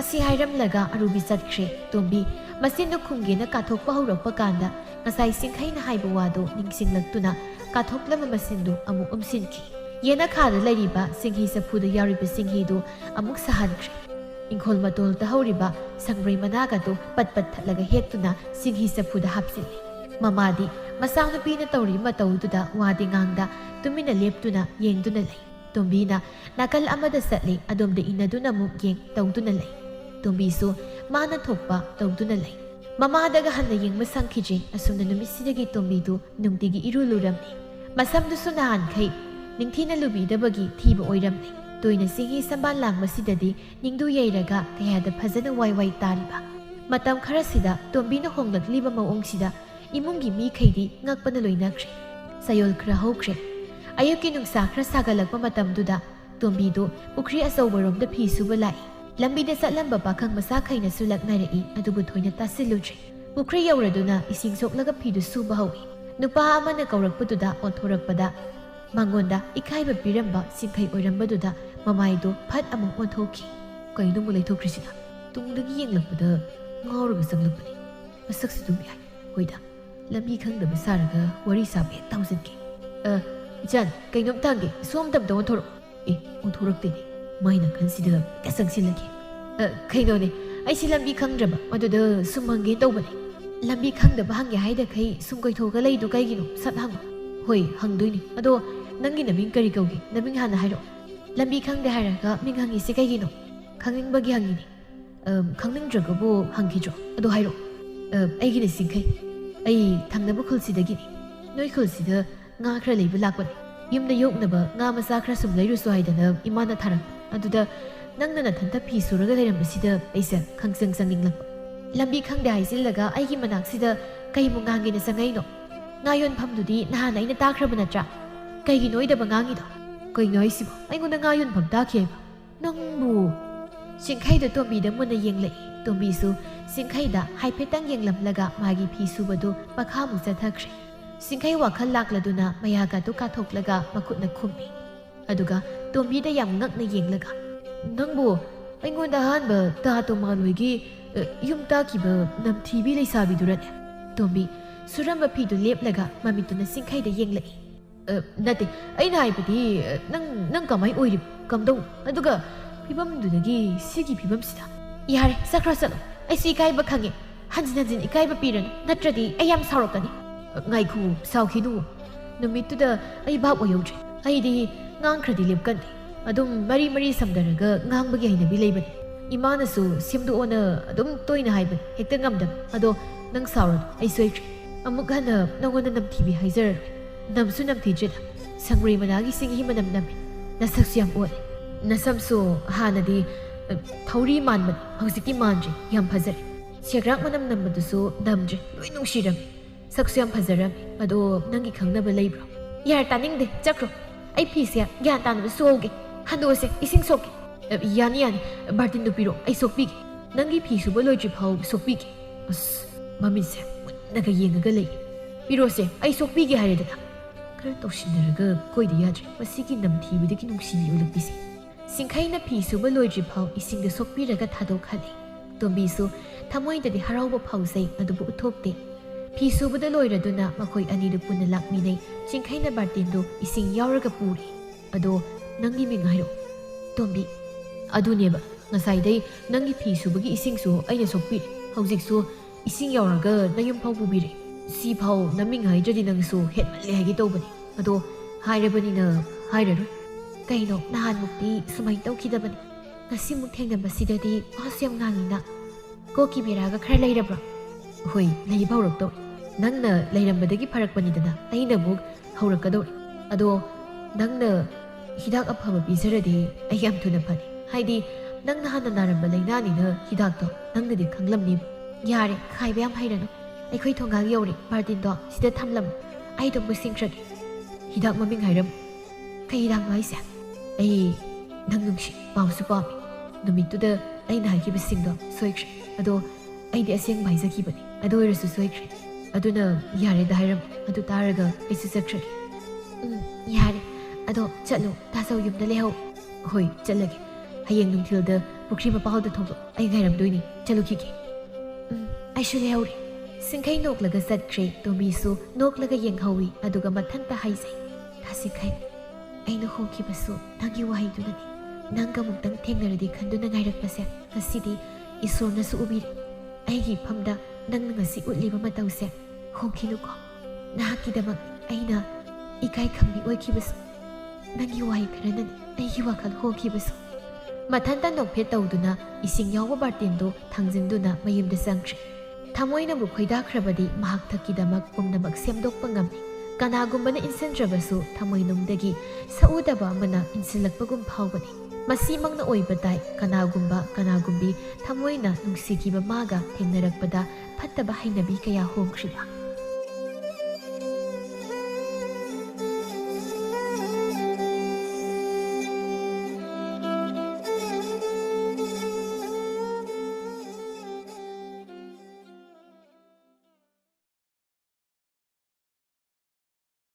ꯑꯁꯤ ꯍꯥꯏꯔꯝꯂꯒ ꯑꯔꯨꯕꯤ ꯆꯠꯈ꯭ꯔꯦ ꯇꯣꯝꯕꯤ ꯃꯆꯤꯟꯗꯨ ꯈꯨꯝꯒꯦꯅ ꯀꯥꯊꯣꯛꯄ ꯍꯧꯔꯛꯄ ꯀꯥꯟꯗ ꯉꯁꯥꯏ ꯁꯤꯡꯈꯩꯅ ꯍꯥꯏꯕ ꯋꯥꯗꯨ ꯅꯤꯡꯁꯤꯡꯂꯛꯇꯨꯅ ꯀꯥꯊꯣꯛꯂꯝꯕ ꯃꯆꯤꯟꯗꯨ ꯑꯃꯨꯛ ꯎꯝꯁꯤꯟꯈꯤ ꯌꯦꯅꯈꯥꯗ ꯂꯩꯔꯤꯕ ꯁꯤꯡꯍꯤ ꯆꯐꯨꯗ ꯌꯥꯎꯔꯤꯕ ꯁꯤꯡꯍꯤꯗꯨ ꯑꯃꯨꯛ ꯁꯥꯍꯟꯈ꯭ꯔꯦ ꯏꯪꯈꯣꯜ ꯃꯇꯣꯜꯗ ꯍꯧꯔꯤꯕ ꯁꯪꯕ꯭ꯔꯩ ꯃꯅꯥꯒꯗꯨ ꯄꯠ ꯊꯠꯂꯒ ꯍꯦꯛꯇꯨꯅ ꯁꯤꯡꯍꯤ ꯆꯐꯨꯗ ꯍꯥꯞꯆꯤꯜꯂꯤ ꯃꯃꯥꯗꯤ ꯃꯆꯥꯅꯨꯄꯤꯅ ꯇꯧꯔꯤꯕ ꯃꯇꯧꯗꯨꯗ ꯋꯥꯗꯤ ꯉꯥꯡꯗ ꯇꯨꯃꯤꯟꯅ ꯂꯦꯞꯇꯨꯅ ꯌꯦꯡꯗꯨꯅ ꯂꯩ ꯇꯣꯝꯕꯤꯅ ꯅꯥꯀꯜ ꯑꯃꯗ ꯆꯠꯂꯤ ꯑꯗꯣꯝꯗ ꯏꯟꯅꯗꯨꯅ ꯑꯃꯨꯛ ꯌꯦꯡ ꯇꯧꯗꯨꯅ ꯂꯩ ꯇꯣꯝꯕꯤꯁꯨ ꯃꯥꯅ ꯊꯣꯛꯄ ꯇꯧꯗꯨꯅ ꯂꯩ ꯃꯃꯥꯗꯒ ꯍꯟꯅ ꯌꯦꯡꯕ ꯁꯪꯈꯤꯗ꯭ꯔꯤ ꯑꯁꯨꯝꯅ ꯅꯨꯃꯤꯠꯁꯤꯗꯒꯤ ꯇꯣꯝꯕꯤꯗꯨ ꯅꯨꯡꯇꯤꯒꯤ ꯏꯔꯨ ꯂꯨꯔꯝꯃꯤ ꯃꯁꯝꯗꯨꯁꯨ ꯅꯍꯥꯟꯈꯩ ꯅꯤꯡꯊꯤꯅ ꯂꯨꯕꯤꯗꯕꯒꯤ ꯊꯤꯕ ꯑꯣꯏꯔꯝꯃꯤ ꯇꯣꯏꯅ ꯁꯤꯡꯍꯤ ꯁꯝꯕꯥꯜ ꯂꯥꯡꯕꯁꯤꯗꯗꯤ ꯅꯤꯡꯗꯨ ꯌꯩꯔꯒ ꯀꯌꯥꯗ ꯐꯖꯅ ꯋꯥꯏ ꯇꯥꯔꯤꯕ ꯃꯇꯝ ꯈꯔꯁꯤꯗ ꯇꯣꯝꯕꯤꯅ ꯍꯣꯡꯂꯛꯂꯤꯕ ꯃꯑꯣꯡꯁꯤꯗ ꯏꯃꯨꯡꯒꯤ ꯃꯤꯈꯩꯗꯤ ꯉꯛꯄꯅ ꯂꯣꯏꯅꯈ꯭ꯔꯦ ꯆꯌꯣꯜ ꯈꯔ ꯍꯧꯈ꯭ꯔꯦ ꯑꯌꯨꯛꯀꯤ ꯅꯨꯡꯁꯥ ꯈꯔ ꯁꯥꯒꯠꯂꯛꯄ ꯃꯇꯝꯗꯨꯗ ꯇꯣꯝꯕꯤꯗꯨ ꯄꯨꯈ꯭ꯔꯤ ꯑꯆꯧꯕꯔꯣꯝꯗ ꯐꯤ ꯁꯨꯕ ꯂꯥꯛꯏ ꯂꯝꯕꯤꯗ ꯆꯠꯂꯝꯕ ꯄꯥꯈꯪ ꯃꯆꯥꯈꯩꯅꯁꯨ ꯂꯛꯅꯔꯛꯏ ꯑꯗꯨꯕꯨ ꯊꯣꯏꯅ ꯇꯥꯁꯤꯜꯂꯨꯗ꯭ꯔꯦ ꯄꯨꯈ꯭ꯔꯤ ꯌꯧꯔꯗꯨꯅ ꯏꯁꯤꯡ ꯁꯣꯛꯂꯒ ꯐꯤꯗꯨ ꯁꯨꯕ ꯍꯧꯏ ꯅꯨꯄꯥ ꯑꯃꯅ ꯀꯧꯔꯛꯄꯗꯨꯗ ꯑꯣꯟꯊꯣꯔꯛꯄꯗ ꯃꯉꯣꯟꯗ ꯏꯀꯥꯏꯕ ꯄꯤꯔꯝꯕ ꯁꯤꯡꯈꯩ ꯑꯣꯏꯔꯝꯕꯗꯨꯗ ꯃꯃꯥꯏꯗꯨ ꯐꯠ ꯑꯃꯨꯛ ꯑꯣꯟꯊꯣꯛꯈꯤ ꯀꯩꯅꯣ ꯑꯃꯨꯛ ꯂꯩꯊꯣꯛꯈ꯭ꯔꯤꯁꯤꯅ ꯇꯨꯡꯗꯒꯤ ꯌꯦꯡꯂꯛꯄꯗ ꯉꯥꯎꯔꯒ ꯆꯪꯂꯛꯄꯅꯤ ꯃꯁꯛꯁꯨ ꯑꯗꯨꯝ ꯌꯥꯏ ꯍꯣꯏꯗ ꯂꯝꯕꯤ ꯈꯪꯗꯕ ꯁꯥꯔꯒ ꯋꯥꯔꯤ ꯁꯥꯕ ꯍꯦꯛꯇ ꯍꯧꯖꯤꯟꯈꯤ ꯏꯆꯥꯟ ꯀꯩꯅꯣꯝꯇ ꯍꯪꯒꯦ ꯁꯣꯝꯇꯝꯇ ꯑꯣꯟꯊꯣꯔꯛꯑꯣ ꯑꯣꯟꯊꯣꯔꯛꯇꯦꯅꯦ ꯃꯥꯏ ꯅꯥꯀꯟꯁꯤꯗ ꯍꯦꯛꯇ ꯆꯪꯁꯤꯜꯂꯒꯦ ꯀꯩꯅꯣꯅꯦ ꯑꯩꯁꯤ ꯂꯝꯕꯤ ꯈꯪꯗ꯭ꯔꯕ ꯑꯗꯨꯗ ꯁꯨꯝ ꯍꯪꯒꯦ ꯇꯧꯕꯅꯦ ꯂꯝꯕꯤ ꯈꯪꯗꯕ ꯍꯪꯒꯦ ꯍꯥꯏꯗꯈꯩ ꯁꯨꯝ ꯀꯣꯏꯊꯣꯛꯑꯒ ꯂꯩꯗꯣ ꯀꯩꯒꯤꯅꯣ ꯁꯠ ꯍꯪꯉꯣ ꯍꯣꯏ ꯍꯪꯗꯣꯏꯅꯦ ꯑꯗꯣ ꯅꯪꯒꯤ ꯅꯃꯤꯡ ꯀꯔꯤ ꯀꯧꯒꯦ ꯅꯃꯤꯡ ꯍꯥꯟꯅ ꯍꯥꯏꯔꯛꯑꯣ ꯂꯝꯕꯤ ꯈꯪꯗꯦ ꯍꯥꯏꯔꯒ ꯃꯤꯡ ꯍꯪꯉꯤꯁꯦ ꯀꯩꯒꯤꯅꯣ ꯈꯪꯅꯤꯡꯕꯒꯤ ꯍꯪꯉꯤꯅꯦ ꯈꯪꯅꯤꯡꯗ꯭ꯔꯒꯕꯨ ꯍꯪꯈꯤꯗ꯭ꯔꯣ ꯑꯗꯣ ꯍꯥꯏꯔꯛꯑꯣ ꯑꯩꯒꯤꯅ ꯁꯤꯡꯈꯩ ꯑꯩ ꯊꯪꯅꯕ ꯈꯨꯜꯁꯤꯗꯒꯤꯅꯤ ꯅꯣꯏ ꯈꯨꯜꯁꯤꯗ ꯉꯥ ꯈꯔ ꯂꯩꯕ ꯂꯥꯛꯄꯅꯦ ꯌꯨꯝꯗ ꯌꯣꯛꯅꯕ ꯉꯥ ꯃꯆꯥ ꯈꯔ ꯁꯨꯝ ꯂꯩꯔꯨꯁꯨ ꯍꯥꯏꯗꯅ ꯏꯃꯥꯅ ꯊꯥꯔꯛꯄ ꯑꯗꯨꯗ ꯅꯪꯅ ꯅꯊꯟꯇ ꯐꯤ ꯁꯨꯔꯒ ꯂꯩꯔꯝꯕꯁꯤꯗ ꯑꯩꯁꯦ ꯈꯪꯆꯪ ꯆꯪꯅꯤꯡꯂꯛꯄ ꯂꯝꯕꯤ ꯈꯪꯗꯦ ꯍꯥꯏꯖꯤꯜꯂꯒ ꯑꯩꯒꯤ ꯃꯅꯥꯛꯁꯤꯗ ꯀꯩꯕꯨ ꯉꯥꯡꯒꯦꯅ ꯆꯪꯉꯛꯏꯅꯣ ꯉꯥ ꯌꯣꯟꯐꯝꯗꯨꯗꯤ ꯅꯍꯥꯟ ꯑꯩꯅ ꯇꯥꯈ꯭ꯔꯕ ꯅꯠꯇ꯭ꯔꯥ ꯀꯩꯒꯤꯅꯣ ꯑꯣꯏꯗꯕ ꯉꯥꯡꯉꯤꯗꯣ ꯀꯩꯅꯣ ꯍꯥꯏꯁꯤꯕꯣ ꯑꯩꯉꯣꯟꯗ ꯉꯥ ꯌꯣꯟꯐꯝ ꯇꯥꯈꯤ ꯍꯥꯏꯕ ꯅꯪꯕꯨ ꯁꯤꯡꯈꯩꯗ ꯇꯣꯝꯕꯤꯗ ꯃꯨꯟꯅ ꯌꯦꯡꯂꯛꯏ ꯇꯣꯝꯕꯤꯁꯨ ꯁꯤꯡꯈꯩꯗ ꯍꯥꯏꯐꯦꯠꯇꯪ ꯌꯦꯡꯂꯝꯂꯒ ꯃꯥꯒꯤ ꯐꯤ ꯁꯨꯕꯗꯨ ꯃꯈꯥꯃꯨꯛ ꯆꯠꯊꯈ꯭ꯔꯦ ꯁꯤꯡꯈꯩ ꯋꯥꯈꯜ ꯂꯥꯛꯂꯗꯨꯅ ꯃꯌꯥꯒꯗꯨ ꯀꯥꯊꯣꯛꯂꯒ ꯃꯈꯨꯠꯅ ꯈꯨꯝꯃꯤ ꯑꯗꯨꯒ ꯇꯣꯝꯕꯤꯗ ꯌꯥꯝ ꯉꯛꯅ ꯌꯦꯡꯂꯒ ꯅꯪꯕꯨ ꯑꯩꯉꯣꯟꯗ ꯑꯍꯥꯟꯕ ꯇꯥ ꯇꯣꯃꯥꯂꯣꯏꯒꯤ ꯌꯨꯝ ꯇꯥꯈꯤꯕ ꯅꯝꯊꯤꯕꯤ ꯂꯩꯁꯥꯕꯤꯗꯨꯔꯅꯦ ꯇꯣꯝꯕꯤ ꯁꯨꯔꯝꯕ ꯐꯤꯗꯨ ꯂꯦꯞꯂꯒ ꯃꯃꯤꯠꯇꯨꯅ ꯁꯤꯡꯈꯩꯗ ꯌꯦꯡꯂꯛꯏ ꯅꯠꯇꯦ ꯑꯩꯅ ꯍꯥꯏꯕꯗꯤ ꯅꯪ ꯀꯃꯥꯏ ꯑꯣꯏꯔꯤꯕ ꯀꯝꯗꯧ ꯑꯗꯨꯒ ꯐꯤꯕꯝꯗꯨꯗꯒꯤ ꯁꯤꯒꯤ ꯐꯤꯕꯝꯁꯤꯗ ꯌꯥꯔꯦ ꯆꯠꯈ꯭ꯔꯣ ꯆꯠꯂꯣ ꯑꯩꯁꯨ ꯏꯀꯥꯏꯕ ꯈꯪꯉꯦ ꯍꯟꯖꯤꯟ ꯍꯟꯖꯤꯟ ꯏꯀꯥꯏꯕ ꯄꯤꯔꯅꯨ ꯅꯠꯇ꯭ꯔꯗꯤ ꯑꯩ ꯌꯥꯝ ꯁꯥꯎꯔꯛꯀꯅꯤ ꯉꯥꯏꯈꯨ ꯁꯥꯎꯈꯤꯅꯨ ꯅꯨꯃꯤꯠꯇꯨꯗ ꯑꯩ ꯚꯥꯞ ꯑꯣꯏꯍꯧꯗ꯭ꯔꯦ ꯑꯩꯗꯤ ꯉꯥꯡꯈ꯭ꯔꯗꯤ ꯂꯦꯞꯀꯟꯗꯦ ꯑꯗꯨꯝ ꯃꯔꯤ ꯁꯝꯅꯔꯒ ꯉꯥꯡꯕꯒꯤ ꯍꯩꯅꯕꯤ ꯂꯩꯕꯅꯤ ꯏꯃꯥꯅꯁꯨ ꯁꯦꯝꯗꯣꯛꯑꯣꯅ ꯑꯗꯨꯝ ꯇꯣꯏꯅ ꯍꯥꯏꯕꯅꯤ ꯍꯦꯛꯇ ꯉꯝꯗꯕ ꯑꯗꯣ ꯅꯪ ꯁꯥꯎꯔꯅꯨ ꯑꯩ ꯁꯣꯏꯈ꯭ꯔꯦ ꯑꯃꯨꯛ ꯍꯟꯅ ꯅꯪꯉꯣꯟꯗ ꯅꯝꯊꯤꯕꯤ ꯍꯥꯏꯖꯔꯔꯣꯏ ꯅꯝꯁꯨ ꯅꯝꯊꯤꯗ꯭ꯔꯦꯗ ꯁꯪꯕ꯭ꯔꯩ ꯃꯅꯥꯒꯤ ꯁꯤꯡꯍꯤ ꯃꯅꯝ ꯅꯝꯃꯤ ꯅꯁꯛꯁꯨ ꯌꯥꯝ ꯑꯣꯜꯂꯦ ꯅꯁꯝꯁꯨ ꯍꯥꯟꯅꯗꯤ ꯊꯧꯔꯤ ꯃꯥꯟꯕꯅꯤ ꯍꯧꯖꯤꯛꯇꯤ ꯃꯥꯟꯗ꯭ꯔꯦ ꯌꯥꯝ ꯐꯖꯔꯦ ꯁꯦꯒ꯭ꯔꯥꯛ ꯃꯅꯝ ꯅꯝꯕꯗꯨꯁꯨ ꯅꯝꯗ꯭ꯔꯦ ꯂꯣꯏ ꯅꯨꯡꯁꯤꯔꯝꯃꯤ ꯁꯛꯁꯨ ꯌꯥꯝ ꯐꯖꯔꯝꯃꯤ ꯑꯗꯣ ꯅꯪꯒꯤ ꯈꯪꯅꯕ ꯂꯩꯕ꯭ꯔꯣ ꯌꯥꯔ ꯇꯥꯅꯤꯡꯗꯦ ꯆꯠꯈ꯭ꯔꯣ ꯑꯩ ꯐꯤꯁꯦ ꯒ꯭ꯌꯥꯟ ꯇꯥꯅꯕ ꯁꯨꯍꯧꯒꯦ ꯍꯟꯗꯣꯛꯑꯁꯦ ꯏꯁꯤꯡ ꯁꯣꯛꯀꯦ ꯌꯥꯅꯤ ꯕꯥꯔꯇꯤꯟꯗꯨ ꯄꯤꯔꯣ ꯑꯩ ꯁꯣꯛꯄꯤꯒꯦ ꯅꯪꯒꯤ ꯐꯤ ꯁꯨꯕ ꯂꯣꯏꯗ꯭ꯔꯤ ꯐꯥꯎ ꯁꯣꯛꯄꯤꯒꯦ ꯑꯁ ꯃꯃꯤꯠꯁꯦ ꯃꯨꯟꯅꯒ ꯌꯦꯡꯉꯒ ꯂꯩ ꯄꯤꯔꯣꯁꯦ ꯑꯩ ꯁꯣꯛꯄꯤꯒꯦ ꯍꯥꯏꯔꯦꯗꯅ ꯈꯔ ꯇꯧꯁꯤꯟꯅꯔꯒ ꯀꯣꯏꯗ ꯌꯥꯗ꯭ꯔꯦ ꯃꯁꯤꯒꯤ ꯅꯝꯊꯤꯕꯗꯒꯤ ꯅꯨꯡꯁꯤꯕꯤ ꯑꯣꯜꯂꯛꯄꯤꯁꯦ ꯁꯤꯡꯈꯩꯅ ꯐꯤ ꯁꯨꯕ ꯂꯣꯏꯗ꯭ꯔꯤ ꯐꯥꯎ ꯏꯁꯤꯡꯗ ꯁꯣꯛꯄꯤꯔꯒ ꯊꯥꯗꯣꯛꯍꯜꯂꯤ ꯇꯣꯝꯕꯤꯁꯨ ꯊꯃꯣꯏꯗꯗꯤ ꯍꯔꯥꯎꯕ ꯐꯥꯎꯖꯩ ꯑꯗꯨꯕꯨ ꯎꯠꯊꯣꯛꯇꯦ ꯐꯤ ꯁꯨꯕꯗ ꯂꯣꯏꯔꯗꯨꯅ ꯃꯈꯣꯏ ꯑꯅꯤꯗꯨ ꯄꯨꯟꯅ ꯂꯥꯛꯃꯤꯟꯅꯩ ꯆꯤꯡꯈꯩꯅ ꯕꯥꯔꯇꯤꯟꯗꯨ ꯏꯁꯤꯡ ꯌꯥꯎꯔꯒ ꯄꯨꯔꯤ ꯑꯗꯣ ꯅꯪꯒꯤ ꯃꯤꯡ ꯍꯥꯏꯔꯛꯑꯣ ꯇꯣꯝꯕꯤ ꯑꯗꯨꯅꯦꯕ ꯉꯁꯥꯏꯗꯩ ꯅꯪꯒꯤ ꯐꯤ ꯁꯨꯕꯒꯤ ꯏꯁꯤꯡꯁꯨ ꯑꯩꯅ ꯁꯣꯛꯄꯤꯔꯦ ꯍꯧꯖꯤꯛꯁꯨ ꯏꯁꯤꯡ ꯌꯥꯎꯔꯒ ꯅꯌꯨꯝ ꯐꯥꯎ ꯄꯨꯕꯤꯔꯦ ꯁꯤꯐꯥꯎ ꯅꯃꯤꯡ ꯍꯥꯏꯗ꯭ꯔꯗꯤ ꯅꯪꯁꯨ ꯍꯦꯟꯃꯜꯂꯦ ꯍꯥꯏꯒꯦ ꯇꯧꯕꯅꯤ ꯑꯗꯣ ꯍꯥꯏꯔꯕꯅꯤꯅ ꯍꯥꯏꯔꯔꯣꯏ ꯀꯩꯅꯣ ꯅꯍꯥꯟꯃꯨꯛꯇꯤ ꯁꯨꯃꯥꯏꯅ ꯇꯧꯈꯤꯗꯕꯅꯤ ꯉꯁꯤꯃꯨꯛ ꯊꯦꯡꯅꯕꯁꯤꯗꯗꯤ ꯋꯥꯁꯨ ꯌꯥꯝ ꯉꯥꯡꯉꯤꯅ ꯀꯣꯛꯀꯤ ꯕꯦꯔꯥꯒ ꯈꯔ ꯂꯩꯔꯕ꯭ꯔꯣ ꯍꯣꯏ ꯂꯩꯕ ꯍꯧꯔꯛꯇꯧꯔꯦ ꯅꯪꯅ ꯂꯩꯔꯝꯕꯗꯒꯤ ꯐꯔꯛꯄꯅꯤꯗꯅ ꯑꯩꯅ ꯑꯃꯨꯛ ꯍꯧꯔꯛꯀꯗꯧꯔꯦ ꯑꯗꯣ ꯅꯪꯅ ꯍꯤꯗꯥꯛ ꯑꯐꯕ ꯄꯤꯖꯔꯗꯤ ꯑꯩ ꯌꯥꯝ ꯊꯨꯅ ꯐꯅꯤ ꯍꯥꯏꯗꯤ ꯅꯪꯅ ꯍꯥꯟꯅ ナꯔꯝꯕ ꯂꯩꯅꯥꯅꯤꯅ ꯍꯤꯗꯥꯛꯇꯣ ꯅꯪꯅꯗꯤ ꯈꯪꯂꯝꯅꯤꯕ ꯌꯥꯔꯦ ꯈꯥꯏꯕ ꯌꯥꯝ ꯍꯩꯔꯅꯨ ꯑꯩꯈꯣꯏ ꯊꯣꯡꯒꯥꯜ ꯌꯧꯔꯦ ꯕꯥꯔꯇꯤꯟꯗꯣ ꯁꯤꯗ ꯊꯝꯂꯝꯃꯨ ꯑꯩ ꯑꯗꯨꯝ ꯂꯣꯏꯁꯤꯟꯈ꯭ꯔꯒꯦ ꯍꯤꯗꯥꯛ ꯃꯃꯤꯡ ꯍꯥꯏꯔꯝꯃꯨ ꯀꯩ ꯍꯤꯗꯥꯛꯅꯣ ꯍꯥꯏꯁꯦ ꯑꯩ ꯅꯪ ꯅꯨꯡꯁꯤ ꯄꯥꯝꯁꯨ ꯄꯥꯝꯃꯤ ꯅꯨꯃꯤꯠꯇꯨꯗ ꯑꯩꯅ ꯍꯥꯏꯈꯤꯕꯁꯤꯡꯗꯣ ꯁꯣꯏꯈ꯭ꯔꯦ ꯑꯗꯣ ꯑꯩꯗꯤ ꯑꯁꯦꯡꯕ ꯍꯥꯏꯖꯈꯤꯕꯅꯤ ꯑꯗꯨ ꯑꯣꯏꯔꯁꯨ ꯁꯣꯏꯈ꯭ꯔꯦ ꯑꯗꯨꯅ ꯌꯥꯔꯦꯗ ꯍꯥꯏꯔꯝꯃꯨ ꯑꯗꯨ ꯇꯥꯔꯒ ꯑꯩꯁꯨ ꯆꯠꯈ꯭ꯔꯒꯦ ꯌꯥꯔꯦ ꯑꯗꯣ ꯆꯠꯂꯨ ꯇꯥꯆꯧ ꯌꯨꯝꯗ ꯂꯩꯍꯧ ꯍꯣꯏ ꯆꯠꯂꯒꯦ ꯍꯌꯦꯡ ꯅꯨꯡꯊꯤꯜꯗ ꯄꯨꯈ꯭ꯔꯤ ꯃꯄꯥꯜꯗ ꯊꯣꯛꯂꯛ ꯑꯩ ꯉꯥꯏꯔꯝꯗꯣꯏꯅꯤ ꯆꯠꯂꯨꯈꯤꯒꯦ ꯑꯩꯁꯨ ꯂꯩꯍꯧꯔꯦ ꯁꯤꯡꯈꯩ ꯅꯣꯛꯂꯒ ꯆꯠꯈ꯭ꯔꯦ ꯇꯣꯝꯕꯤꯁꯨ ꯅꯣꯛꯂꯒ ꯌꯦꯡꯍꯧꯏ ꯑꯗꯨꯒ ꯃꯊꯟꯇ ꯍꯥꯏꯖꯩ ꯁꯤꯡꯈꯩ ꯑꯩꯅ ꯍꯣꯡꯈꯤꯕꯁꯨ ꯅꯪꯒꯤ ꯋꯥꯍꯩꯗꯨꯅꯅꯤ ꯅꯪꯒ ꯑꯃꯨꯛꯇꯪ ꯊꯦꯡꯅꯔꯗꯤ ꯈꯟꯗꯨꯅ ꯉꯥꯏꯔꯛꯄꯁꯦ ꯉꯁꯤꯗꯤ ꯏꯁꯣꯔꯅꯁꯨ ꯎꯕꯤꯔꯦ ꯑꯩꯒꯤ ꯏꯐꯝꯗ ꯅꯪꯅ ꯉꯁꯤ ꯎꯠꯂꯤꯕ ꯃꯇꯧꯁꯦ ꯍꯣꯡꯈꯤꯅꯨꯀꯣ ꯅꯍꯥꯛꯀꯤꯗꯃꯛ ꯑꯩꯅ ꯏꯀꯥꯏ ꯈꯪꯕꯤ ꯑꯣꯏꯈꯤꯕꯁꯨ ꯅꯪꯒꯤ ꯋꯥꯍꯩ ꯈꯔꯅꯅꯤ ꯑꯩꯒꯤ ꯋꯥꯈꯜ ꯍꯣꯡꯈꯤꯕꯁꯨ ꯃꯊꯟꯇ ꯅꯣꯛꯐꯦꯠ ꯇꯧꯗꯨꯅ ꯏꯁꯤꯡ ꯌꯥꯎꯕ ꯕꯥꯔꯇꯤꯟꯗꯨ ꯊꯥꯡꯖꯤꯟꯗꯨꯅ ꯃꯌꯨꯝꯗ ꯆꯪꯈ꯭ꯔꯦ ꯊꯃꯣꯏꯅꯕꯨ ꯈꯣꯏꯗꯥꯈ꯭ꯔꯕꯗꯤ ꯃꯍꯥꯛ ꯊꯛꯀꯤꯗꯃꯛ ꯄꯨꯝꯅꯃꯛ ꯁꯦꯝꯗꯣꯛꯄ ꯉꯝꯃꯤ ꯀꯅꯥꯒꯨꯝꯕꯅ ꯏꯟꯁꯤꯟꯗ꯭ꯔꯕꯁꯨ ꯊꯃꯣꯏꯅꯨꯡꯗꯒꯤ ꯁꯛꯎꯗꯕ ꯑꯃꯅ ꯏꯟꯁꯤꯜꯂꯛꯄꯒꯨꯝ ꯐꯥꯎꯕꯅꯤ ꯃꯁꯤꯃꯛꯅ ꯑꯣꯏꯕ ꯇꯥꯏ ꯀꯅꯥꯒꯨꯝꯕꯤ ꯊꯃꯣꯏꯅ ꯅꯨꯡꯁꯤꯈꯤꯕ ꯃꯥꯒ ꯊꯦꯡꯅꯔꯛꯄꯗ ꯐꯠꯇꯕ ꯍꯩꯅꯕꯤ ꯀꯌꯥ ꯍꯣꯡꯈ꯭ꯔꯤꯕ